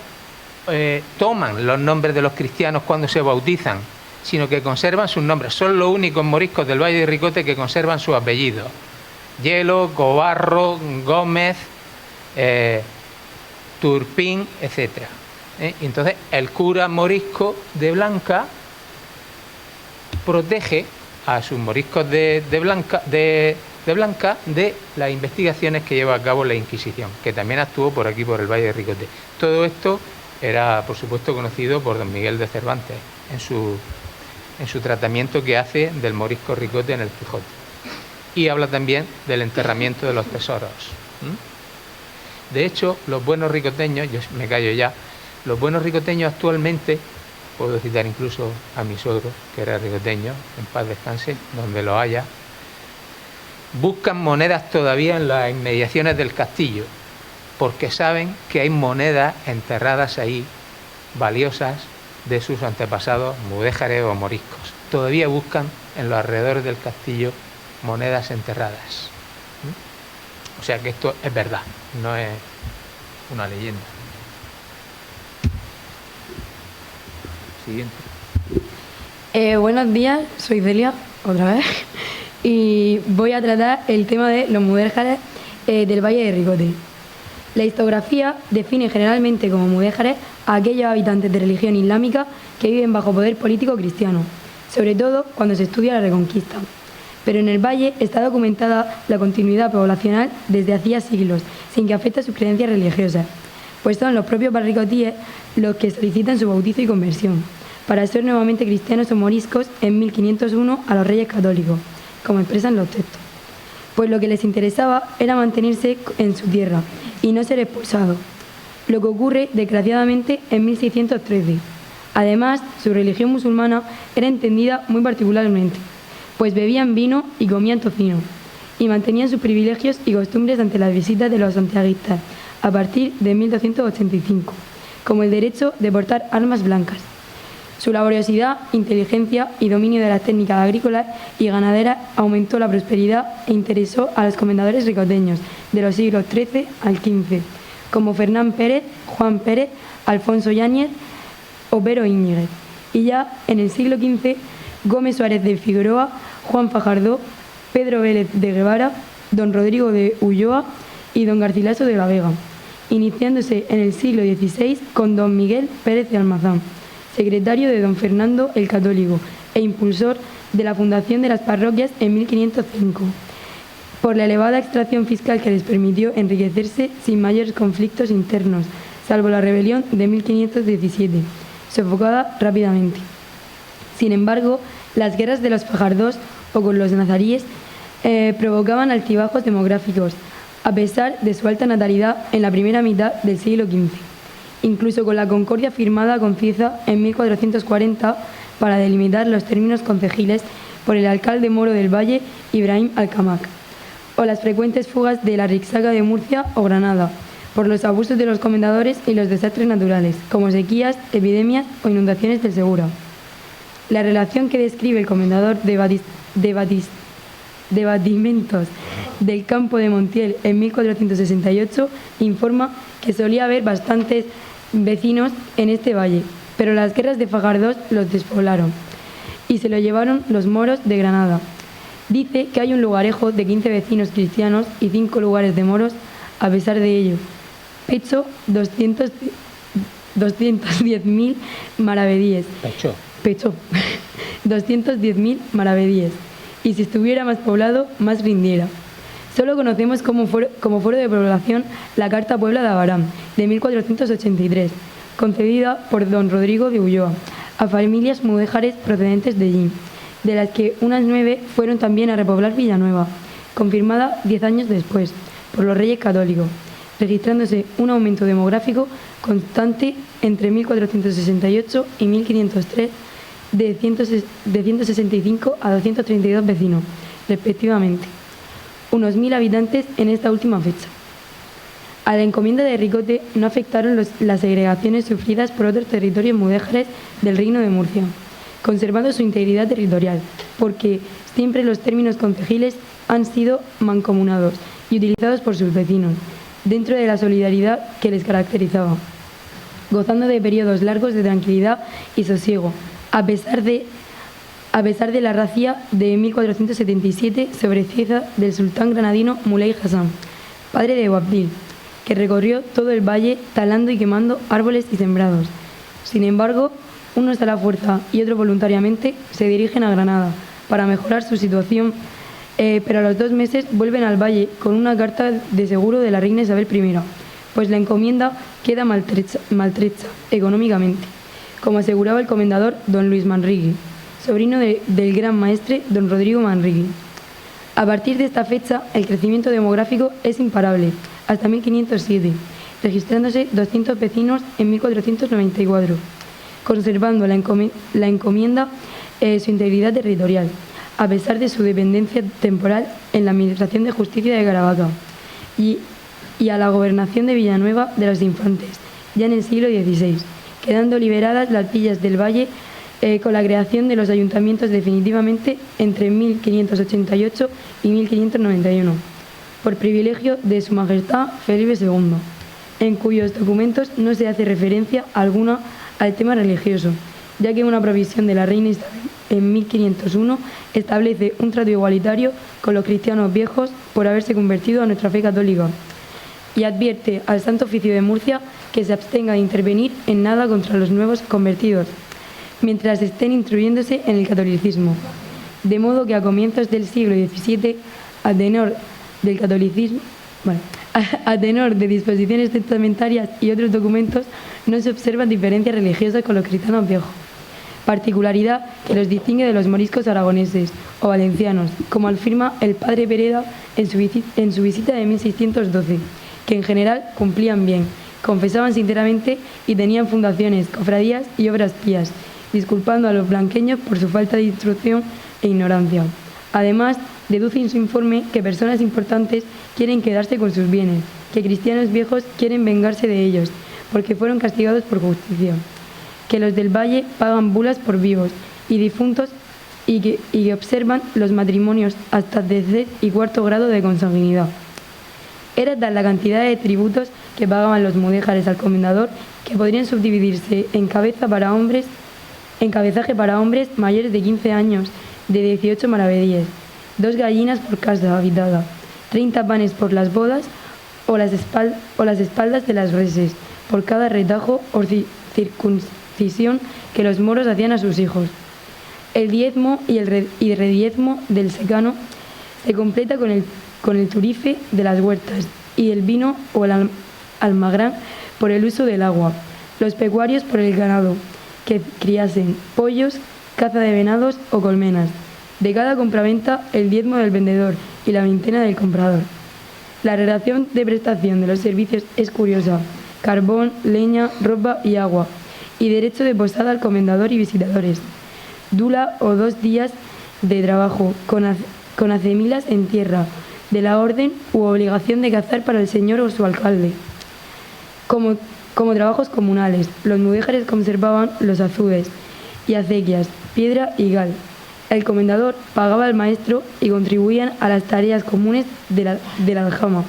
toman los nombres de los cristianos cuando se bautizan, sino que conservan sus nombres. Son los únicos moriscos del Valle de Ricote que conservan sus apellidos: Hielo, Cobarro, Gómez, Turpín, etc. Y entonces el cura morisco de Blanca protege a sus moriscos de Blanca de las investigaciones que lleva a cabo la Inquisición, que también actuó por aquí, por el Valle de Ricote. Todo esto era, por supuesto, conocido por don Miguel de Cervantes en su tratamiento que hace del morisco Ricote en el Quijote. Y habla también del enterramiento de los tesoros. De hecho, los buenos ricoteños, yo me callo ya, los buenos ricoteños actualmente, puedo citar incluso a mi suegro, que era ricoteño, en paz descanse, donde lo haya, buscan monedas todavía en las inmediaciones del castillo, porque saben que hay monedas enterradas ahí, valiosas, de sus antepasados mudéjares o moriscos. Todavía buscan en los alrededores del castillo monedas enterradas. O sea que esto es verdad, no es una leyenda. Siguiente. Buenos días, soy Celia, otra vez, y voy a tratar el tema de los mudéjares del Valle de Ricote. La historiografía define generalmente como mudéjares a aquellos habitantes de religión islámica que viven bajo poder político cristiano, sobre todo cuando se estudia la Reconquista. Pero en el Valle está documentada la continuidad poblacional desde hacía siglos, sin que afecte a sus creencias religiosas, pues son los propios barricotíes los que solicitan su bautizo y conversión, para ser nuevamente cristianos o moriscos en 1501 a los reyes católicos, como expresan los textos. Pues lo que les interesaba era mantenerse en su tierra y no ser expulsados, lo que ocurre desgraciadamente en 1613. Además, su religión musulmana era entendida muy particularmente, pues bebían vino y comían tocino, y mantenían sus privilegios y costumbres ante las visitas de los santiaguistas a partir de 1285, como el derecho de portar armas blancas. Su laboriosidad, inteligencia y dominio de las técnicas agrícolas y ganaderas aumentó la prosperidad e interesó a los comendadores ricoteños de los siglos XIII al XV, como Fernán Pérez, Juan Pérez, Alfonso Yáñez o Pero Íñiguez, y ya en el siglo XV Gómez Suárez de Figueroa, Juan Fajardo, Pedro Vélez de Guevara, don Rodrigo de Ulloa y don Garcilaso de la Vega, iniciándose en el siglo XVI con don Miguel Pérez de Almazán, secretario de don Fernando el Católico e impulsor de la fundación de las parroquias en 1505, por la elevada extracción fiscal que les permitió enriquecerse sin mayores conflictos internos, salvo la rebelión de 1517, sofocada rápidamente. Sin embargo, las guerras de los Fajardos o con los nazaríes provocaban altibajos demográficos, a pesar de su alta natalidad en la primera mitad del siglo XV, incluso con la concordia firmada con Cieza en 1440 para delimitar los términos concejiles por el alcalde moro del Valle, Ibrahim Alcamac, o las frecuentes fugas de la Rixaca de Murcia o Granada, por los abusos de los comendadores y los desastres naturales, como sequías, epidemias o inundaciones del Segura. La relación que describe el comendador de Batimentos del campo de Montiel en 1468 informa que solía haber bastantes vecinos en este valle, pero las guerras de Fajardos los despoblaron y se lo llevaron los moros de Granada. Dice que hay un lugarejo de 15 vecinos cristianos y 5 lugares de moros a pesar de ello. Pecho 210.000 maravedíes. Pecho 210.000 maravedíes. Y si estuviera más poblado, más rindiera. Solo conocemos como foro de población la Carta Puebla de Abarán, de 1483, concedida por don Rodrigo de Ulloa a familias mudéjares procedentes de allí, de las que unas 9 fueron también a repoblar Villanueva, confirmada 10 años después por los Reyes Católicos, registrándose un aumento demográfico constante entre 1468 y 1503 de 165 a 232 vecinos, respectivamente, unos 1000 habitantes en esta última fecha. A la encomienda de Ricote no afectaron las segregaciones sufridas por otros territorios mudéjares del Reino de Murcia, conservando su integridad territorial, porque siempre los términos concejiles han sido mancomunados y utilizados por sus vecinos, dentro de la solidaridad que les caracterizaba, gozando de periodos largos de tranquilidad y sosiego, a pesar de la racia de 1477 sobre Cieza del sultán granadino Muley Hassan, padre de Boabdil, que recorrió todo el valle talando y quemando árboles y sembrados. Sin embargo, unos a la fuerza y otros voluntariamente se dirigen a Granada para mejorar su situación, pero a los 2 meses vuelven al valle con una carta de seguro de la reina Isabel I, pues la encomienda queda maltrecha económicamente, como aseguraba el comendador don Luis Manrique, sobrino del gran maestre don Rodrigo Manrique. A partir de esta fecha, el crecimiento demográfico es imparable, hasta 1507, registrándose 200 vecinos en 1494, conservando la encomienda su integridad territorial, a pesar de su dependencia temporal en la Administración de Justicia de Caravaca y a la gobernación de Villanueva de los Infantes, ya en el siglo XVI, quedando liberadas las villas del valle con la creación de los ayuntamientos definitivamente entre 1588 y 1591, por privilegio de Su Majestad Felipe II, en cuyos documentos no se hace referencia alguna al tema religioso, ya que una provisión de la reina Isabel en 1501 establece un trato igualitario con los cristianos viejos por haberse convertido a nuestra fe católica, y advierte al Santo Oficio de Murcia que se abstenga de intervenir en nada contra los nuevos convertidos, mientras estén instruyéndose en el catolicismo. De modo que a comienzos del siglo XVII, a tenor del catolicismo, a tenor de disposiciones testamentarias y otros documentos, no se observan diferencias religiosas con los cristianos viejos, particularidad que los distingue de los moriscos aragoneses o valencianos, como afirma el padre Pereda en su visita de 1612, que en general cumplían bien, confesaban sinceramente y tenían fundaciones, cofradías y obras pías, disculpando a los blanqueños por su falta de instrucción e ignorancia. Además, deduce en su informe que personas importantes quieren quedarse con sus bienes, que cristianos viejos quieren vengarse de ellos, porque fueron castigados por justicia, que los del valle pagan bulas por vivos y difuntos y que observan los matrimonios hasta tercer y cuarto grado de consanguinidad. Era tal la cantidad de tributos que pagaban los mudéjares al comendador que podrían subdividirse en cabezaje para hombres mayores de 15 años, de 18 maravedíes, 2 gallinas por casa habitada, 30 panes por las bodas o las espaldas de las reses, por cada retajo o circuncisión que los moros hacían a sus hijos. El diezmo y rediezmo del secano se completa con el turife de las huertas y el vino o el almagrán por el uso del agua, los pecuarios por el ganado, que criasen pollos, caza de venados o colmenas. De cada compraventa, el diezmo del vendedor y la veintena del comprador. La relación de prestación de los servicios es curiosa: carbón, leña, ropa y agua, y derecho de posada al comendador y visitadores. Dula o 2 días de trabajo, con hacemilas en tierra, de la orden u obligación de cazar para el señor o su alcalde. Como trabajos comunales, los mudéjares conservaban los azudes y acequias, piedra y gal. El comendador pagaba al maestro y contribuían a las tareas comunes de la aljama.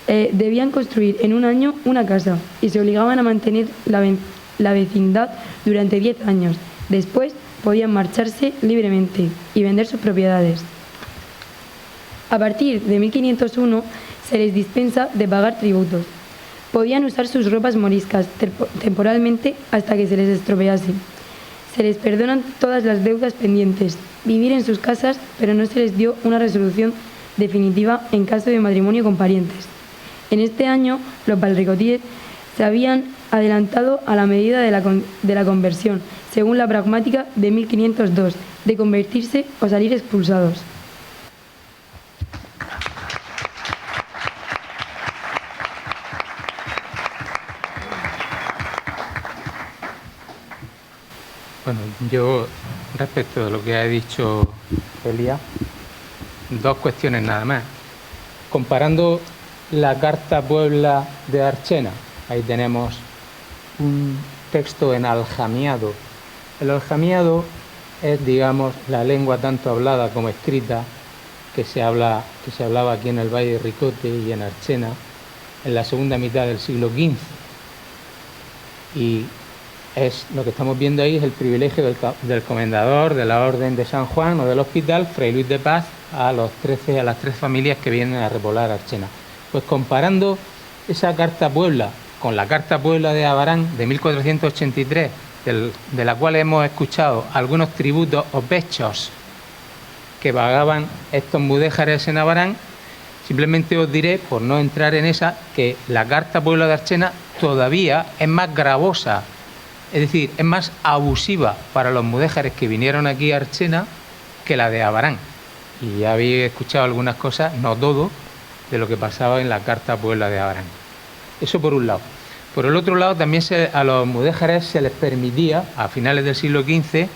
Debían construir en un año una casa y se obligaban a mantener la vecindad durante 10 años. Después podían marcharse libremente y vender sus propiedades. A partir de 1501 se les dispensa de pagar tributos. Podían usar sus ropas moriscas temporalmente hasta que se les estropease. Se les perdonan todas las deudas pendientes, vivir en sus casas, pero no se les dio una resolución definitiva en caso de matrimonio con parientes. En este año, los valricotíes se habían adelantado a la medida de la conversión, según la pragmática de 1502, de convertirse o salir expulsados. Bueno, yo respecto de lo que ha dicho Celia, 2 cuestiones nada más. Comparando la Carta Puebla de Archena, ahí tenemos un texto en aljamiado. El aljamiado es, digamos, la lengua tanto hablada como escrita que se hablaba aquí en el Valle de Ricote y en Archena en la segunda mitad del siglo XV. Y lo que estamos viendo ahí es el privilegio del comendador de la Orden de San Juan o del Hospital, Fray Luis de Paz, a las 13 familias que vienen a repoblar Archena. Pues comparando esa Carta Puebla con la Carta Puebla de Abarán de 1483, de la cual hemos escuchado algunos tributos o pechos que pagaban estos mudéjares en Abarán, simplemente os diré, por no entrar en esa, que la Carta Puebla de Archena todavía es más gravosa, es decir, es más abusiva para los mudéjares que vinieron aquí a Archena que la de Abarán. Y ya habéis escuchado algunas cosas, no todo, de lo que pasaba en la Carta Puebla de Abarán. Eso por un lado. Por el otro lado, también a los mudéjares se les permitía, a finales del siglo XV,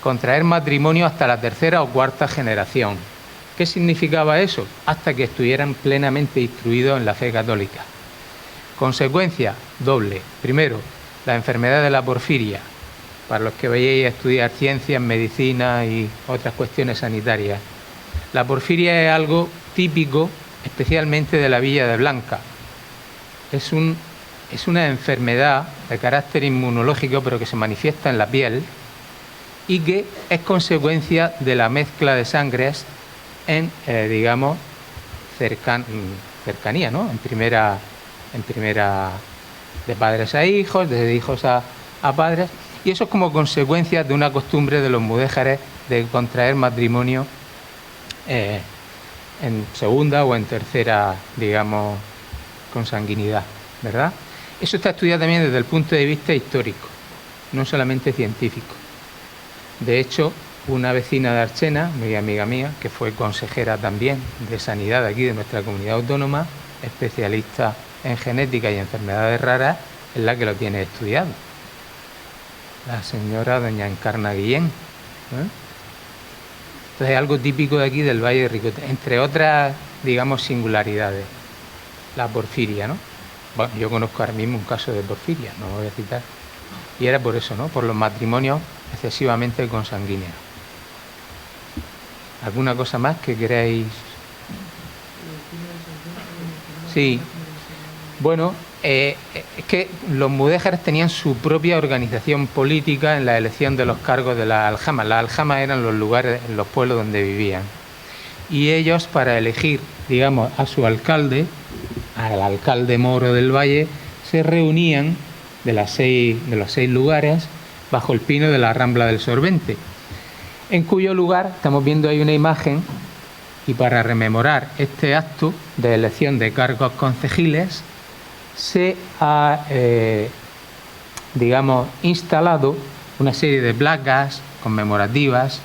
contraer matrimonio hasta la 3ª o 4ª generación. ¿Qué significaba eso? Hasta que estuvieran plenamente instruidos en la fe católica. Consecuencia doble. Primero, la enfermedad de la porfiria, para los que vayáis a estudiar ciencias, medicina y otras cuestiones sanitarias. La porfiria es algo típico, especialmente de la Villa de Blanca. Es una enfermedad de carácter inmunológico, pero que se manifiesta en la piel y que es consecuencia de la mezcla de sangres en, digamos, cercanía, ¿no? En primera de padres a hijos, de hijos a padres, y eso es como consecuencia de una costumbre de los mudéjares de contraer matrimonio en segunda o en tercera, digamos, consanguinidad, ¿verdad? Eso está estudiado también desde el punto de vista histórico, no solamente científico. De hecho, una vecina de Archena, muy amiga mía, que fue consejera también de sanidad aquí de nuestra comunidad autónoma, especialista en genética y enfermedades raras, es la que lo tiene estudiado. La señora doña Encarna Guillén. Entonces es algo típico de aquí del Valle de Ricote, entre otras, digamos, singularidades. La porfiria, ¿no? Bueno, yo conozco ahora mismo un caso de porfiria, no lo voy a citar. Y era por eso, ¿no? Por los matrimonios excesivamente consanguíneos. ¿Alguna cosa más que queráis? Sí. Bueno, es que los mudéjares tenían su propia organización política en la elección de los cargos de las aljamas. Las aljamas eran los lugares, los pueblos donde vivían. y ellos, para elegir, digamos, a su alcalde, al alcalde moro del valle, se reunían de los 6 lugares bajo el pino de la Rambla del Sorbente, en cuyo lugar estamos viendo ahí una imagen, y para rememorar este acto de elección de cargos concejiles se ha, digamos, instalado una serie de placas conmemorativas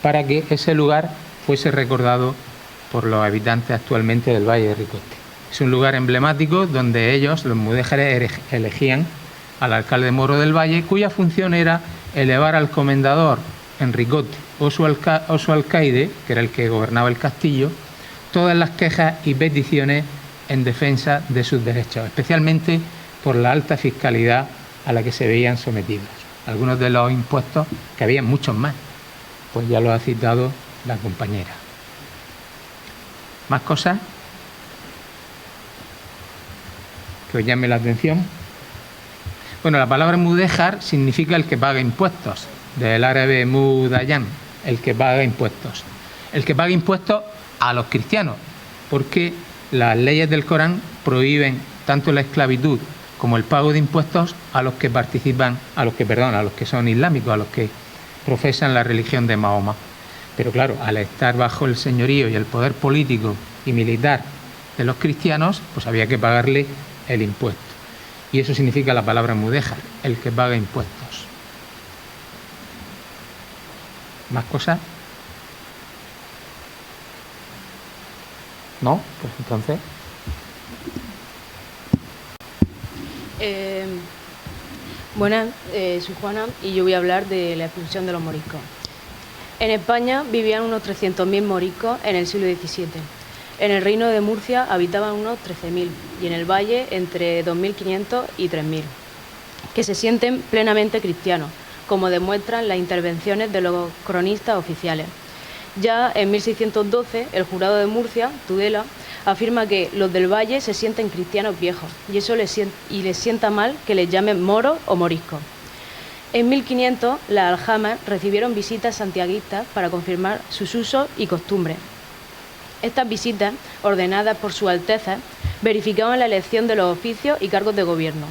para que ese lugar fuese recordado por los habitantes actualmente del Valle de Ricote. Es un lugar emblemático donde ellos, los mudéjares, elegían al alcalde moro del valle, cuya función era elevar al comendador en Ricote o su alcaide, que era el que gobernaba el castillo, todas las quejas y peticiones en defensa de sus derechos, especialmente por la alta fiscalidad a la que se veían sometidos. Algunos de los impuestos, que había muchos más, pues ya lo ha citado la compañera. ¿Más cosas que os llame la atención? Bueno, la palabra mudéjar significa el que paga impuestos, del árabe mudayan, el que paga impuestos. El que paga impuestos a los cristianos, porque las leyes del Corán prohíben tanto la esclavitud como el pago de impuestos a los que participan, a los que son islámicos, a los que profesan la religión de Mahoma. Pero claro, al estar bajo el señorío y el poder político y militar de los cristianos, pues había que pagarle el impuesto. Y eso significa la palabra mudéjar, el que paga impuestos. ¿Más cosas? ¿No? Pues entonces... Buenas, soy Juana y yo voy a hablar de la expulsión de los moriscos. En España vivían unos 300.000 moriscos en el siglo XVII. En el Reino de Murcia habitaban unos 13.000 y en el Valle entre 2.500 y 3.000, que se sienten plenamente cristianos, como demuestran las intervenciones de los cronistas oficiales. Ya en 1612, el jurado de Murcia, Tudela, afirma que los del Valle se sienten cristianos viejos y eso les sienta mal que les llamen moros o moriscos. En 1500, las aljamas recibieron visitas santiaguistas para confirmar sus usos y costumbres. Estas visitas, ordenadas por su Alteza, verificaban la elección de los oficios y cargos de gobierno.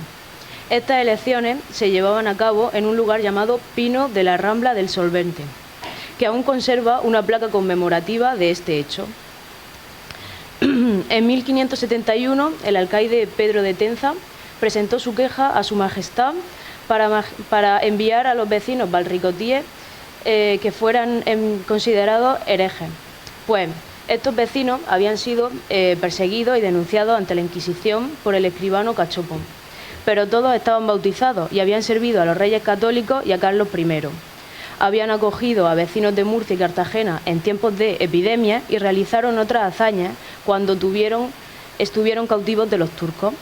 Estas elecciones se llevaban a cabo en un lugar llamado Pino de la Rambla del Solvente, que aún conserva una placa conmemorativa de este hecho. En 1571, el alcaide Pedro de Tenza presentó su queja a su majestad para enviar a los vecinos valricotíes que fueran considerados herejes. Pues estos vecinos habían sido perseguidos y denunciados ante la Inquisición por el escribano Cachopo, pero todos estaban bautizados y habían servido a los reyes católicos y a Carlos I. Habían acogido a vecinos de Murcia y Cartagena en tiempos de epidemia y realizaron otras hazañas cuando estuvieron cautivos de los turcos.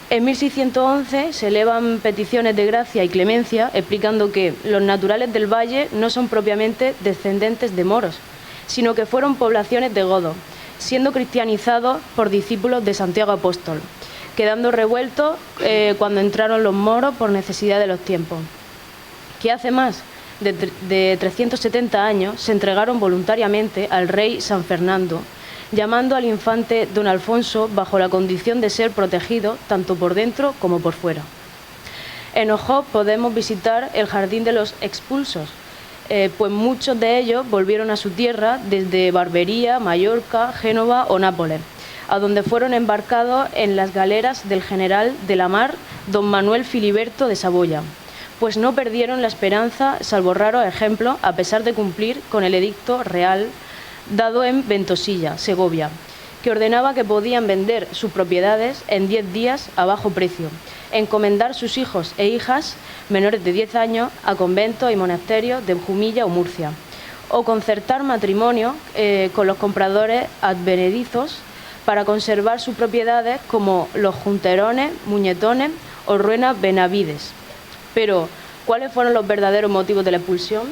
En 1611 se elevan peticiones de gracia y clemencia explicando que los naturales del valle no son propiamente descendentes de moros, sino que fueron poblaciones de godos, siendo cristianizados por discípulos de Santiago Apóstol, quedando revueltos cuando entraron los moros por necesidad de los tiempos. Que hace más de 370 años se entregaron voluntariamente al rey San Fernando, llamando al infante don Alfonso bajo la condición de ser protegido tanto por dentro como por fuera. En Ojot podemos visitar el Jardín de los Expulsos, pues muchos de ellos volvieron a su tierra desde Barbería, Mallorca, Génova o Nápoles, a donde fueron embarcados en las galeras del general de la mar, don Manuel Filiberto de Saboya, pues no perdieron la esperanza, salvo raros ejemplos, a pesar de cumplir con el edicto real dado en Ventosilla, Segovia, que ordenaba que podían vender sus propiedades en 10 días a bajo precio, encomendar sus hijos e hijas menores de 10 años a conventos y monasterios de Jumilla o Murcia, o concertar matrimonio con los compradores advenedizos para conservar sus propiedades como los Junterones, Muñetones o Ruenas Benavides. Pero, ¿cuáles fueron los verdaderos motivos de la expulsión?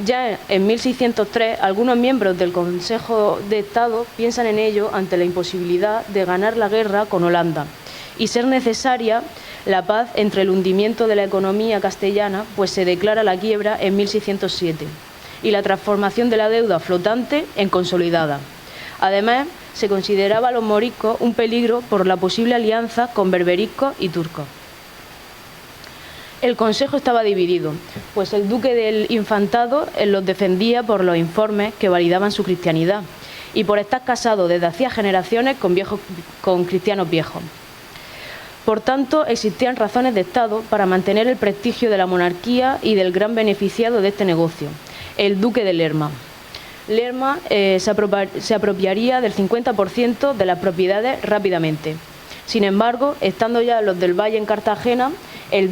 Ya en 1603, algunos miembros del Consejo de Estado piensan en ello ante la imposibilidad de ganar la guerra con Holanda y ser necesaria la paz entre el hundimiento de la economía castellana, pues se declara la quiebra en 1607. y la transformación de la deuda flotante en consolidada. Además, se consideraba a los moriscos un peligro por la posible alianza con berberiscos y turcos. El consejo estaba dividido, pues el duque del Infantado los defendía por los informes que validaban su cristianidad y por estar casado desde hacía generaciones con cristianos viejos. Por tanto, existían razones de Estado para mantener el prestigio de la monarquía y del gran beneficiado de este negocio, el duque de Lerma. Lerma se apropiaría del 50% de las propiedades rápidamente. Sin embargo, estando ya los del Valle en Cartagena, el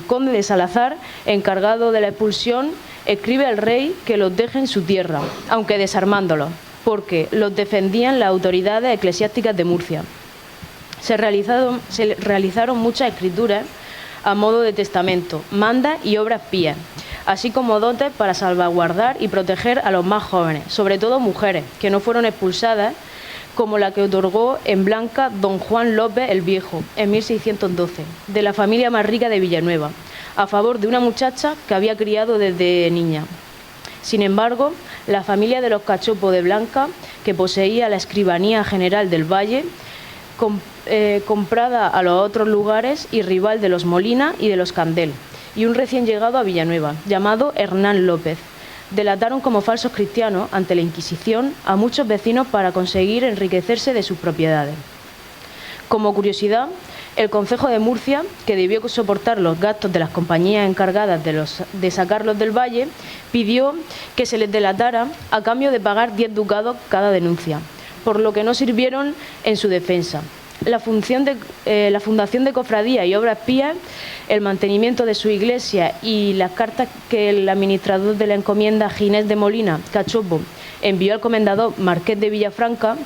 conde de Salazar, encargado de la expulsión, escribe al rey que los deje en su tierra, aunque desarmándolos, porque los defendían las autoridades eclesiásticas de Murcia. Se realizaron muchas escrituras a modo de testamento, mandas y obras pías, así como dotes para salvaguardar y proteger a los más jóvenes, sobre todo mujeres, que no fueron expulsadas, como la que otorgó en Blanca don Juan López el Viejo, en 1612, de la familia más rica de Villanueva, a favor de una muchacha que había criado desde niña. Sin embargo, la familia de los Cachopos de Blanca, que poseía la escribanía general del Valle, comprada a los otros lugares y rival de los Molina y de los Candel, y un recién llegado a Villanueva, llamado Hernán López, delataron como falsos cristianos ante la Inquisición a muchos vecinos para conseguir enriquecerse de sus propiedades. Como curiosidad, el Concejo de Murcia, que debió soportar los gastos de las compañías encargadas de sacarlos del valle, pidió que se les delatara a cambio de pagar 10 ducados cada denuncia, por lo que no sirvieron en su defensa. La fundación de cofradías y obras pías, el mantenimiento de su iglesia y las cartas que el administrador de la encomienda Ginés de Molina, Cachopo, envió al comendador Marqués de Villafranca,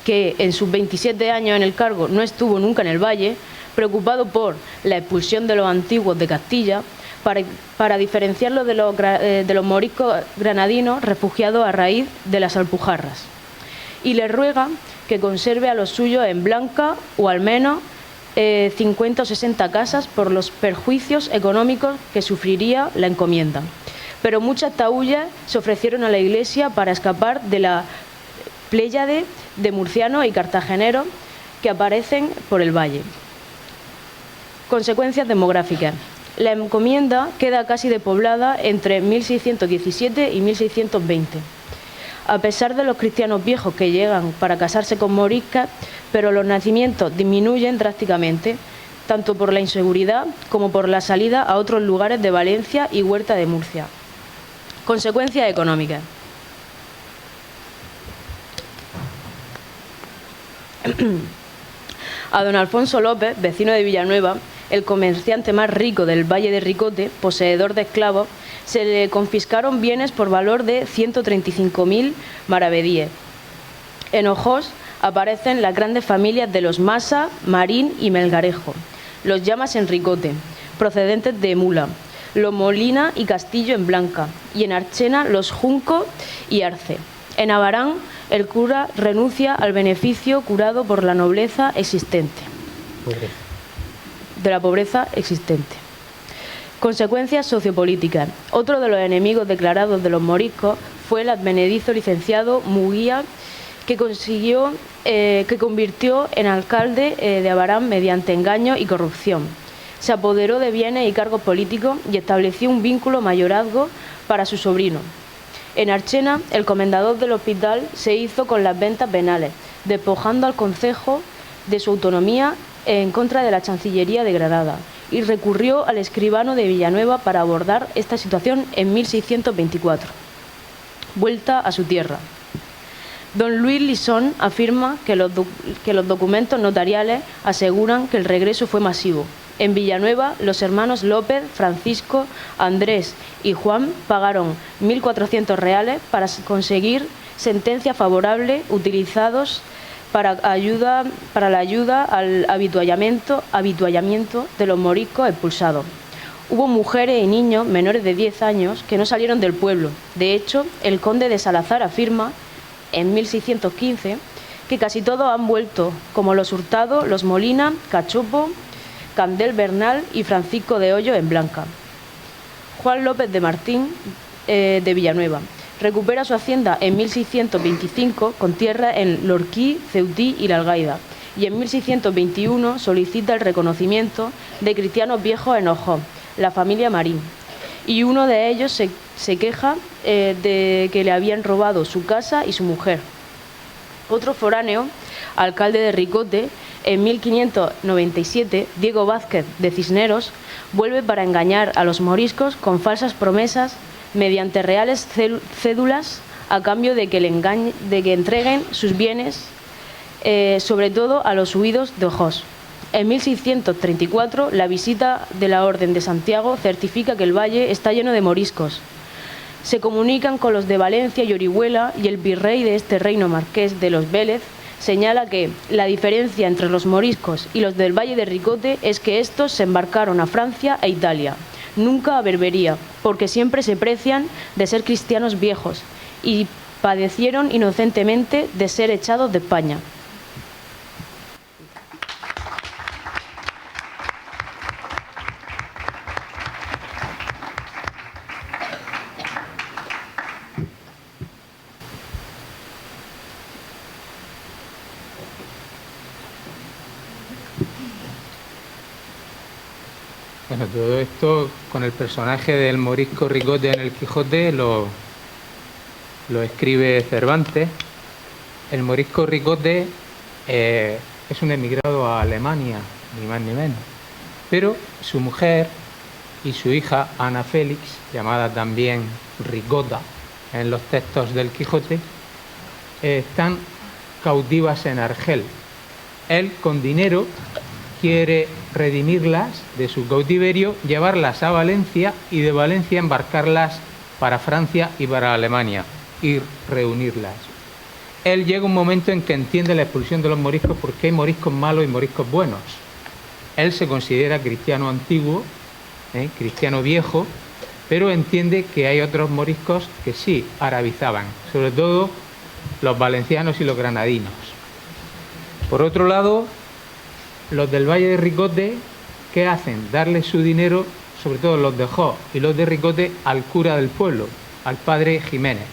que en sus 27 años en el cargo no estuvo nunca en el valle, preocupado por la expulsión de los antiguos de Castilla, para diferenciarlos de los moriscos granadinos refugiados a raíz de las Alpujarras. Y le ruega que conserve a los suyos en Blanca o al menos 50 o 60 casas por los perjuicios económicos que sufriría la encomienda. Pero muchas taullas se ofrecieron a la iglesia para escapar de la pléyade de murcianos y cartageneros que aparecen por el valle. Consecuencias demográficas. La encomienda queda casi despoblada entre 1617 y 1620. A pesar de los cristianos viejos que llegan para casarse con moriscas, pero los nacimientos disminuyen drásticamente, tanto por la inseguridad como por la salida a otros lugares de Valencia y Huerta de Murcia. Consecuencias económicas. A don Alfonso López, vecino de Villanueva, el comerciante más rico del Valle de Ricote, poseedor de esclavos, se le confiscaron bienes por valor de 135.000 maravedíes. En Ojós aparecen las grandes familias de los Masa, Marín y Melgarejo, los Llamas en Ricote, procedentes de Mula, los Molina y Castillo en Blanca, y en Archena los Junco y Arce. En Abarán el cura renuncia al beneficio curado por la nobleza existente. De la pobreza existente. Consecuencias sociopolíticas. Otro de los enemigos declarados de los moriscos fue el advenedizo licenciado Muguía, que convirtió en alcalde de Abarán mediante engaño y corrupción. Se apoderó de bienes y cargos políticos y estableció un vínculo mayorazgo para su sobrino. En Archena, el comendador del hospital se hizo con las ventas venales, despojando al concejo de su autonomía en contra de la Chancillería de Granada, y recurrió al escribano de Villanueva para abordar esta situación en 1624. Vuelta a su tierra. Don Luis Lisón afirma que los documentos notariales aseguran que el regreso fue masivo. En Villanueva, los hermanos López, Francisco, Andrés y Juan pagaron 1.400 reales para conseguir sentencia favorable utilizados para la ayuda al habituallamiento de los moriscos expulsados. Hubo mujeres y niños menores de 10 años que no salieron del pueblo. De hecho, el conde de Salazar afirma, en 1615, que casi todos han vuelto, como los Hurtado, los Molina, Cachopo, Candel Bernal y Francisco de Hoyo en Blanca. Juan López de Martín de Villanueva. Recupera su hacienda en 1625 con tierra en Lorquí, Ceutí y La Algaida, y en 1621 solicita el reconocimiento de cristianos viejos en Ojón, la familia Marín, y uno de ellos se queja de que le habían robado su casa y su mujer. Otro foráneo, alcalde de Ricote, en 1597, Diego Vázquez de Cisneros, vuelve para engañar a los moriscos con falsas promesas mediante reales cédulas a cambio de que entreguen sus bienes, sobre todo a los huidos de Ojós. En 1634, la visita de la Orden de Santiago certifica que el valle está lleno de moriscos. Se comunican con los de Valencia y Orihuela, y el virrey de este reino, Marqués de los Vélez, señala que la diferencia entre los moriscos y los del valle de Ricote es que estos se embarcaron a Francia e Italia, nunca a Berbería, porque siempre se precian de ser cristianos viejos y padecieron inocentemente de ser echados de España. Bueno, todo esto con el personaje del morisco Ricote en el Quijote lo escribe Cervantes. El morisco Ricote es un emigrado a Alemania, ni más ni menos. Pero su mujer y su hija, Ana Félix, llamada también Ricota en los textos del Quijote, están cautivas en Argel. Él, con dinero, quiere redimirlas de su cautiverio, llevarlas a Valencia y de Valencia embarcarlas para Francia y para Alemania y reunirlas. Él llega un momento en que entiende la expulsión de los moriscos porque hay moriscos malos y moriscos buenos. Él se considera cristiano antiguo, cristiano viejo, pero entiende que hay otros moriscos que sí arabizaban, sobre todo los valencianos y los granadinos. Por otro lado, los del Valle de Ricote, ¿qué hacen? Darle su dinero, sobre todo los de Ojós y los de Ricote, al cura del pueblo, al padre Jiménez,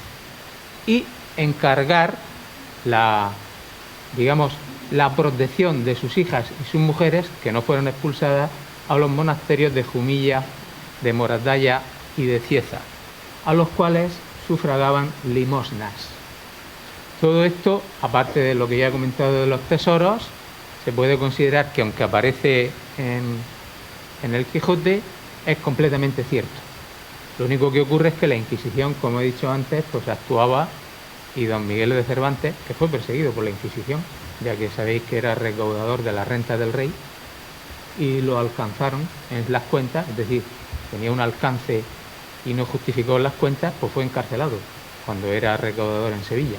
y encargar la protección de sus hijas y sus mujeres, que no fueron expulsadas, a los monasterios de Jumilla, de Moratalla y de Cieza, a los cuales sufragaban limosnas. Todo esto, aparte de lo que ya he comentado de los tesoros, se puede considerar que, aunque aparece en el Quijote, es completamente cierto. Lo único que ocurre es que la Inquisición, como he dicho antes, pues actuaba, y don Miguel de Cervantes, que fue perseguido por la Inquisición, ya que sabéis que era recaudador de la renta del rey, y lo alcanzaron en las cuentas, es decir, tenía un alcance y no justificó las cuentas, pues fue encarcelado cuando era recaudador en Sevilla.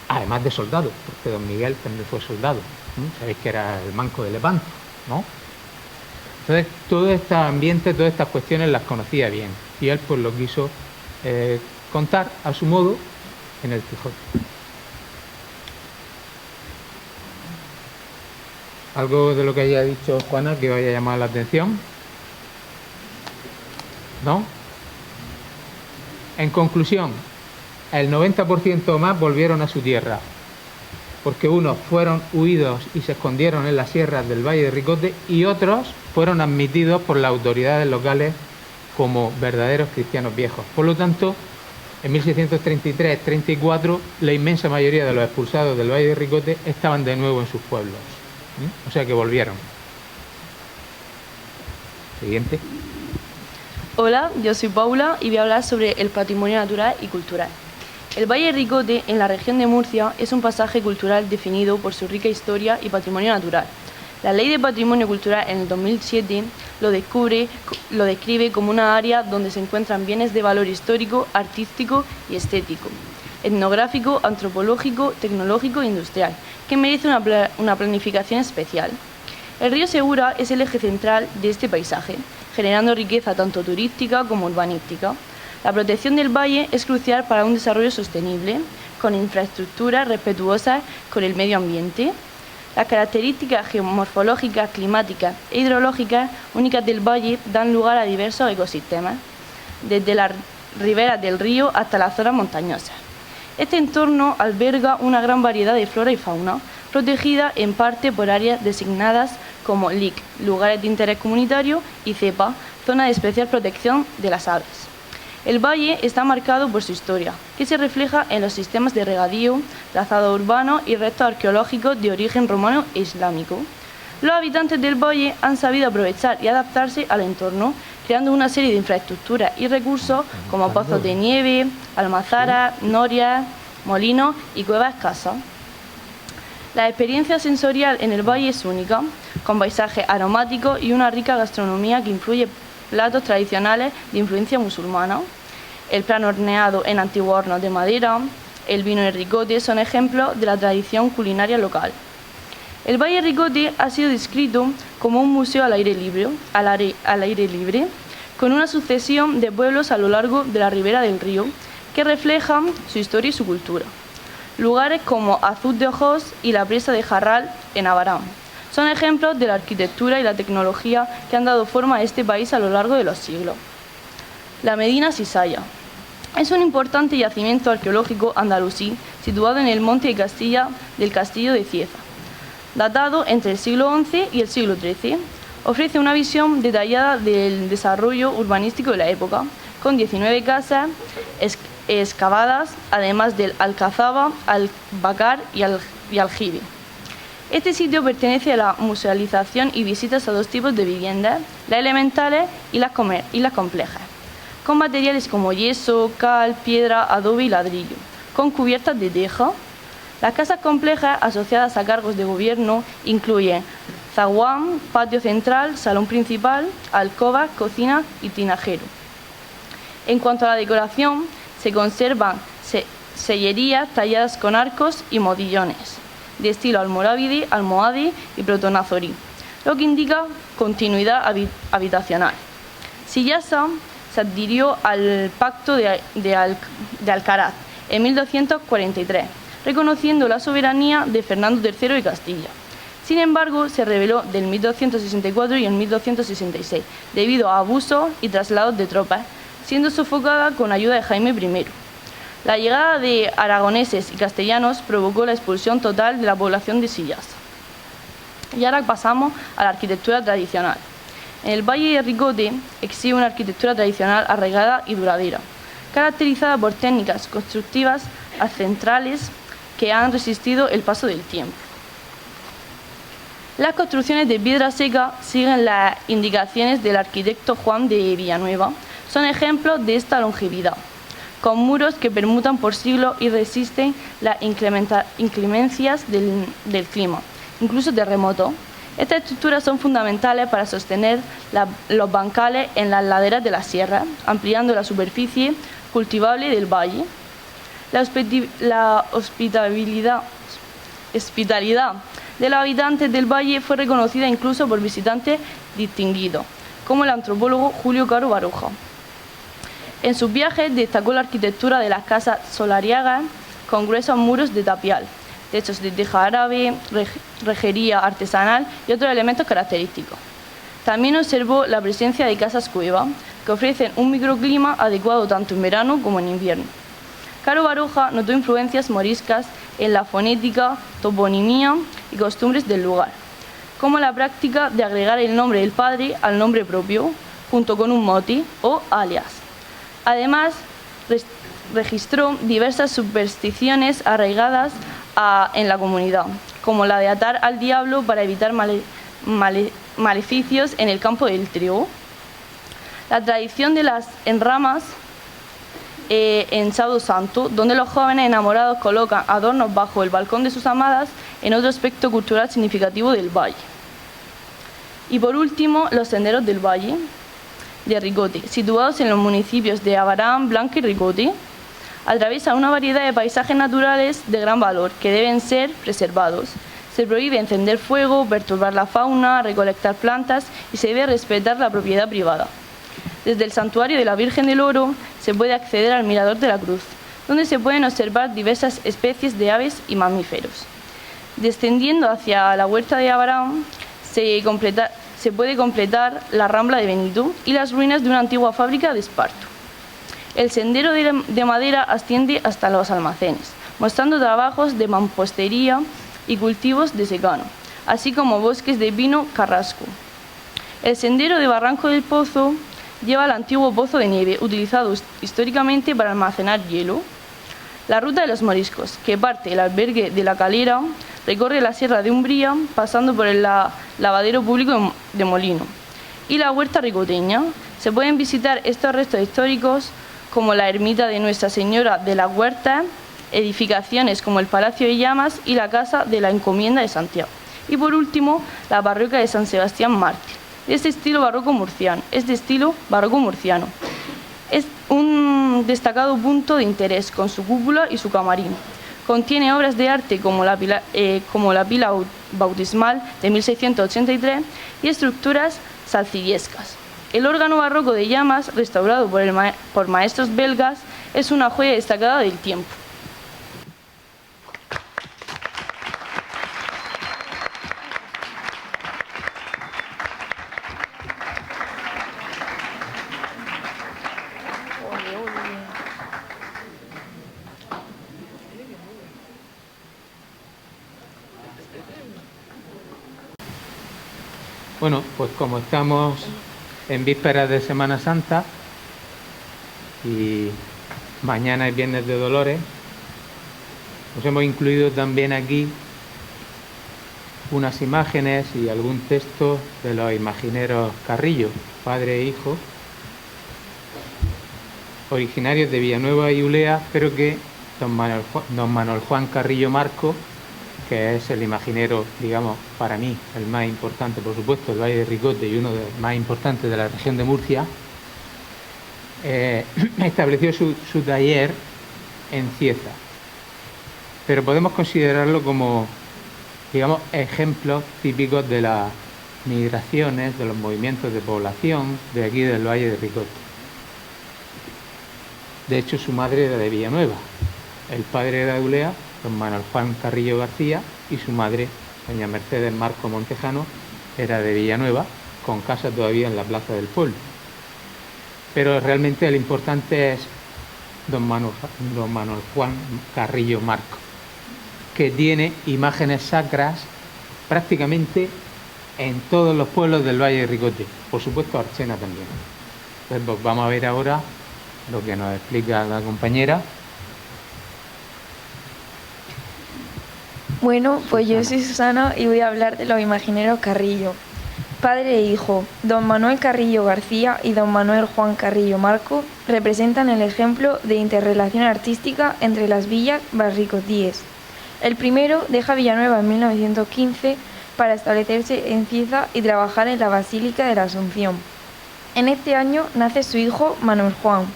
Además de soldado, porque don Miguel también fue soldado. Sabéis que era el manco de Lepanto, ¿no? Entonces, todo este ambiente, todas estas cuestiones las conocía bien. Y él pues lo quiso contar a su modo en el Quijote. ¿Algo de lo que haya dicho Juana que os haya llamado la atención? ¿No? En conclusión, el 90% o más volvieron a su tierra, porque unos fueron huidos y se escondieron en las sierras del Valle de Ricote y otros fueron admitidos por las autoridades locales como verdaderos cristianos viejos. Por lo tanto, en 1633-34, la inmensa mayoría de los expulsados del Valle de Ricote estaban de nuevo en sus pueblos. O sea que volvieron. Siguiente. Hola, yo soy Paula y voy a hablar sobre el patrimonio natural y cultural. El Valle de Ricote, en la región de Murcia, es un pasaje cultural definido por su rica historia y patrimonio natural. La Ley de Patrimonio Cultural en el 2007 lo describe como una área donde se encuentran bienes de valor histórico, artístico y estético, etnográfico, antropológico, tecnológico e industrial, que merece una planificación especial. El río Segura es el eje central de este paisaje, generando riqueza tanto turística como urbanística. La protección del valle es crucial para un desarrollo sostenible, con infraestructuras respetuosas con el medio ambiente. Las características geomorfológicas, climáticas e hidrológicas únicas del valle dan lugar a diversos ecosistemas, desde la riberas del río hasta las zonas montañosas. Este entorno alberga una gran variedad de flora y fauna, protegida en parte por áreas designadas como LIC, lugares de interés comunitario, y CEPA, zona de especial protección de las aves. El valle está marcado por su historia, que se refleja en los sistemas de regadío, trazado urbano y restos arqueológicos de origen romano e islámico. Los habitantes del valle han sabido aprovechar y adaptarse al entorno, creando una serie de infraestructuras y recursos como pozos de nieve, almazaras, norias, molinos y cuevas escasas. La experiencia sensorial en el valle es única, con paisajes aromáticos y una rica gastronomía que incluye platos tradicionales de influencia musulmana. El plan horneado en antiguos hornos de madera, el vino y el ricote son ejemplos de la tradición culinaria local. El Valle Ricote ha sido descrito como un museo al aire libre, con una sucesión de pueblos a lo largo de la ribera del río que reflejan su historia y su cultura. Lugares como Azuz de Ojos y la presa de Jarral en Abarán son ejemplos de la arquitectura y la tecnología que han dado forma a este país a lo largo de los siglos. La Medina Sisaya es un importante yacimiento arqueológico andalusí situado en el monte de Castilla del Castillo de Cieza. Datado entre el siglo XI y el siglo XIII, ofrece una visión detallada del desarrollo urbanístico de la época, con 19 casas excavadas, además del Alcazaba, Albacar y Aljibe. Este sitio pertenece a la musealización y visitas a dos tipos de viviendas, las elementales y las complejas, con materiales como yeso, cal, piedra, adobe y ladrillo, con cubiertas de teja. Las casas complejas asociadas a cargos de gobierno incluyen zaguán, patio central, salón principal, alcoba, cocina y tinajero. En cuanto a la decoración, se conservan sellerías talladas con arcos y modillones, de estilo almohade y protonazorí, lo que indica continuidad habitacional. Sillasa se adhirió al Pacto de Alcaraz en 1243, reconociendo la soberanía de Fernando III de Castilla. Sin embargo, se rebeló del 1264 y en 1266, debido a abusos y traslados de tropas, siendo sofocada con ayuda de Jaime I. La llegada de aragoneses y castellanos provocó la expulsión total de la población de Sillasa. Y ahora pasamos a la arquitectura tradicional. En el Valle de Ricote existe una arquitectura tradicional arraigada y duradera, caracterizada por técnicas constructivas ancestrales que han resistido el paso del tiempo. Las construcciones de piedra seca siguen las indicaciones del arquitecto Juan de Villanueva. Son ejemplos de esta longevidad, con muros que permutan por siglos y resisten las inclemencias del clima, incluso terremotos. Estas estructuras son fundamentales para sostener los bancales en las laderas de la sierra, ampliando la superficie cultivable del valle. La hospitalidad de los habitantes del valle fue reconocida incluso por visitantes distinguidos, como el antropólogo Julio Caro Baroja. En sus viajes destacó la arquitectura de las casas solariagas con gruesos muros de tapial, techos de teja árabe, rejería artesanal y otros elementos característicos. También observó la presencia de casas cueva, que ofrecen un microclima adecuado tanto en verano como en invierno. Caro Baroja notó influencias moriscas en la fonética, toponimia y costumbres del lugar, como la práctica de agregar el nombre del padre al nombre propio, junto con un mote o alias. Además, registró diversas supersticiones arraigadas en la comunidad, como la de atar al diablo para evitar maleficios en el campo del trigo. La tradición de las enramas en Sábado Santo, donde los jóvenes enamorados colocan adornos bajo el balcón de sus amadas, en otro aspecto cultural significativo del valle. Y por último, los senderos del Valle de Ricote, situados en los municipios de Abarán, Blanca y Ricote, atraviesan una variedad de paisajes naturales de gran valor que deben ser preservados. Se prohíbe encender fuego, perturbar la fauna, recolectar plantas y se debe respetar la propiedad privada. Desde el santuario de la Virgen del Oro se puede acceder al Mirador de la Cruz, donde se pueden observar diversas especies de aves y mamíferos. Descendiendo hacia la huerta de Abarán se puede completar la Rambla de Benito y las ruinas de una antigua fábrica de esparto. El sendero de madera asciende hasta los almacenes, mostrando trabajos de mampostería y cultivos de secano, así como bosques de pino carrasco. El sendero de Barranco del Pozo lleva al antiguo pozo de nieve, utilizado históricamente para almacenar hielo. La ruta de los moriscos, que parte del albergue de La Calera, recorre la Sierra de Umbría, pasando por el lavadero público de Molino. Y la huerta ricoteña. Se pueden visitar estos restos históricos como la ermita de Nuestra Señora de las Huertas, edificaciones como el Palacio de Llamas y la Casa de la Encomienda de Santiago. Y por último, la parroquia de San Sebastián Mártir, de este estilo barroco murciano. Es un destacado punto de interés con su cúpula y su camarín. Contiene obras de arte como la pila bautismal de 1683 y estructuras salcillescas. El órgano barroco de Llamas, restaurado por maestros belgas, es una joya destacada del tiempo. Bueno, pues como estamos en vísperas de Semana Santa y mañana es Viernes de Dolores, nos hemos incluido también aquí unas imágenes y algún texto de los imagineros Carrillo, padre e hijo, originarios de Villanueva y Ulea, pero que don Manuel Juan Carrillo Marco, que es el imaginero, digamos, para mí, el más importante, por supuesto, del Valle de Ricote y uno de los más importantes de la región de Murcia, estableció su taller en Cieza. Pero podemos considerarlo como, digamos, ejemplos típicos de las migraciones, de los movimientos de población de aquí del Valle de Ricote. De hecho, su madre era de Villanueva, el padre era de Ulea, don Manuel Juan Carrillo García, y su madre, doña Mercedes Marco Montejano, era de Villanueva, con casa todavía en la plaza del pueblo. Pero realmente el importante es don Manuel Juan Carrillo Marco, que tiene imágenes sacras prácticamente en todos los pueblos del Valle de Ricote, por supuesto Archena también. Entonces, pues vamos a ver ahora lo que nos explica la compañera. Bueno, pues yo soy Susana y voy a hablar de los imagineros Carrillo. Padre e hijo, don Manuel Carrillo García y don Manuel Juan Carrillo Marco representan el ejemplo de interrelación artística entre las villas barricotíes. El primero deja Villanueva en 1915 para establecerse en Cieza y trabajar en la Basílica de la Asunción. En este año nace su hijo Manuel Juan,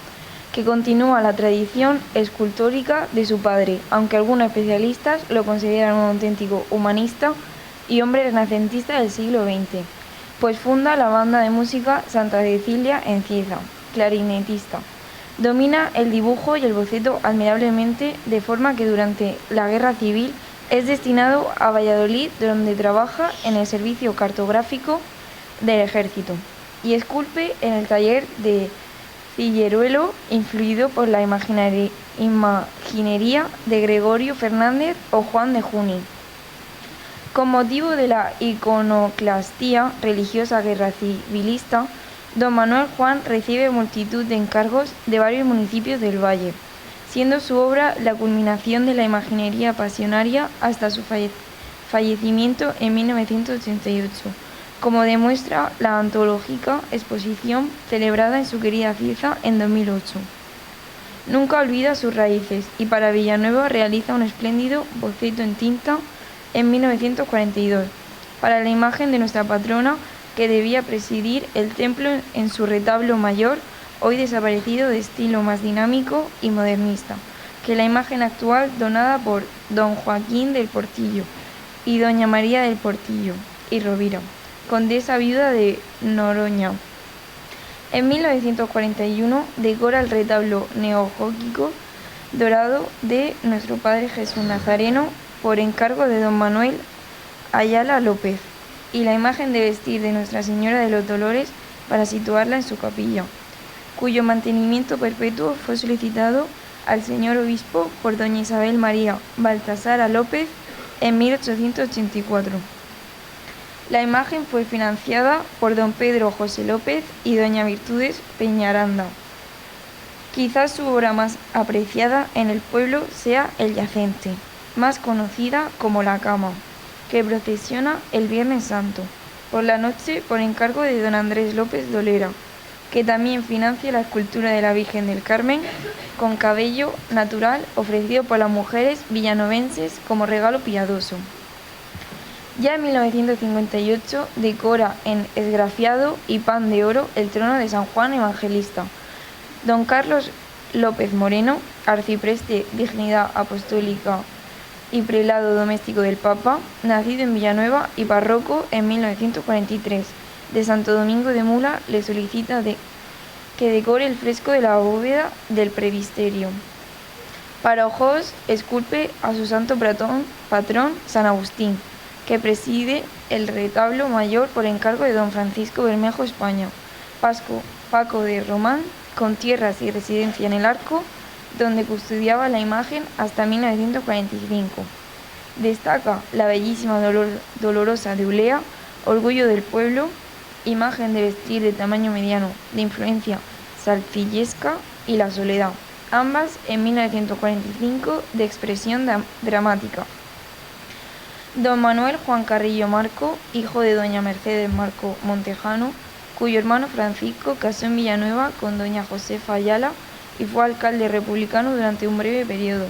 que continúa la tradición escultórica de su padre, aunque algunos especialistas lo consideran un auténtico humanista y hombre renacentista del siglo XX, pues funda la banda de música Santa Cecilia en Cieza, clarinetista. Domina el dibujo y el boceto admirablemente, de forma que durante la Guerra Civil es destinado a Valladolid, donde trabaja en el servicio cartográfico del Ejército, y esculpe en el taller de Cilleruelo, influido por la imaginería de Gregorio Fernández o Juan de Junín. Con motivo de la iconoclastía religiosa guerra civilista, don Manuel Juan recibe multitud de encargos de varios municipios del Valle, siendo su obra la culminación de la imaginería pasionaria hasta su fallecimiento en 1988, como demuestra la antológica exposición celebrada en su querida Cieza en 2008. Nunca olvida sus raíces y para Villanueva realiza un espléndido boceto en tinta en 1942 para la imagen de nuestra patrona, que debía presidir el templo en su retablo mayor, hoy desaparecido, de estilo más dinámico y modernista que la imagen actual, donada por don Joaquín del Portillo y doña María del Portillo y Rovira, condesa viuda de Noroña. En 1941 decora el retablo neogótico dorado de nuestro Padre Jesús Nazareno por encargo de don Manuel Ayala López, y la imagen de vestir de Nuestra Señora de los Dolores para situarla en su capilla. cuyo mantenimiento perpetuo fue solicitado al señor obispo por doña Isabel María Baltasara López en 1884. La imagen fue financiada por don Pedro José López y doña Virtudes Peñaranda. Quizás su obra más apreciada en el pueblo sea el yacente, más conocida como la cama, que procesiona el Viernes Santo, por la noche por encargo de don Andrés López Dolera, que también financia la escultura de la Virgen del Carmen con cabello natural ofrecido por las mujeres villanovenses como regalo piadoso. Ya en 1958 decora en esgrafiado y pan de oro el trono de San Juan Evangelista. Don Carlos López Moreno, arcipreste, dignidad apostólica y prelado doméstico del Papa, nacido en Villanueva y párroco en 1943, de Santo Domingo de Mula, le solicita que decore el fresco de la bóveda del presbiterio. Para Ojos, esculpe a su santo patrón San Agustín, que preside el retablo mayor por encargo de don Francisco Bermejo España, Paco de Román, con tierras y residencia en el Arco, donde custodiaba la imagen hasta 1945. Destaca la bellísima Dolorosa de Ulea, orgullo del pueblo, imagen de vestir de tamaño mediano, de influencia salcillesca, y La Soledad, ambas en 1945 de expresión dramática. Don Manuel Juan Carrillo Marco, hijo de doña Mercedes Marco Montejano, cuyo hermano Francisco casó en Villanueva con doña Josefa Ayala y fue alcalde republicano durante un breve periodo.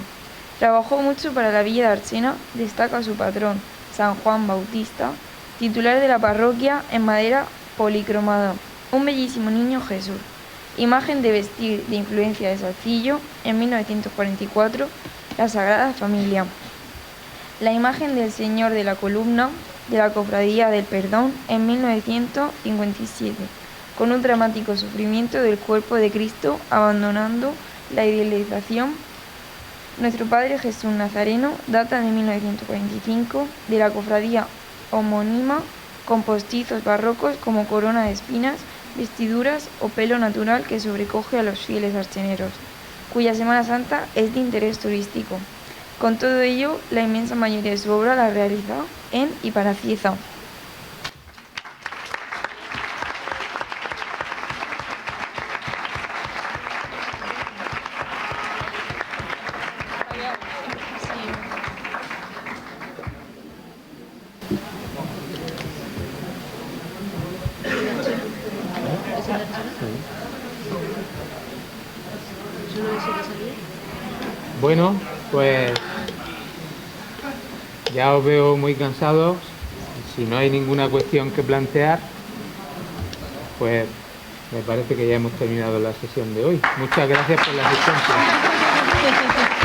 Trabajó mucho para la villa de Arsena, destaca su patrón, San Juan Bautista, titular de la parroquia en madera policromada, un bellísimo niño Jesús. Imagen de vestir de influencia de Salcillo, en 1944, la Sagrada Familia. La imagen del Señor de la Columna, de la Cofradía del Perdón, en 1957, con un dramático sufrimiento del cuerpo de Cristo abandonando la idealización. Nuestro Padre Jesús Nazareno data de 1945, de la cofradía homónima, con postizos barrocos como corona de espinas, vestiduras o pelo natural que sobrecoge a los fieles archeneros, cuya Semana Santa es de interés turístico. Con todo ello, la inmensa mayoría de su obra la realiza en y para Cieza. Bueno, pues ya os veo muy cansados. Si no hay ninguna cuestión que plantear, pues me parece que ya hemos terminado la sesión de hoy. Muchas gracias por la asistencia.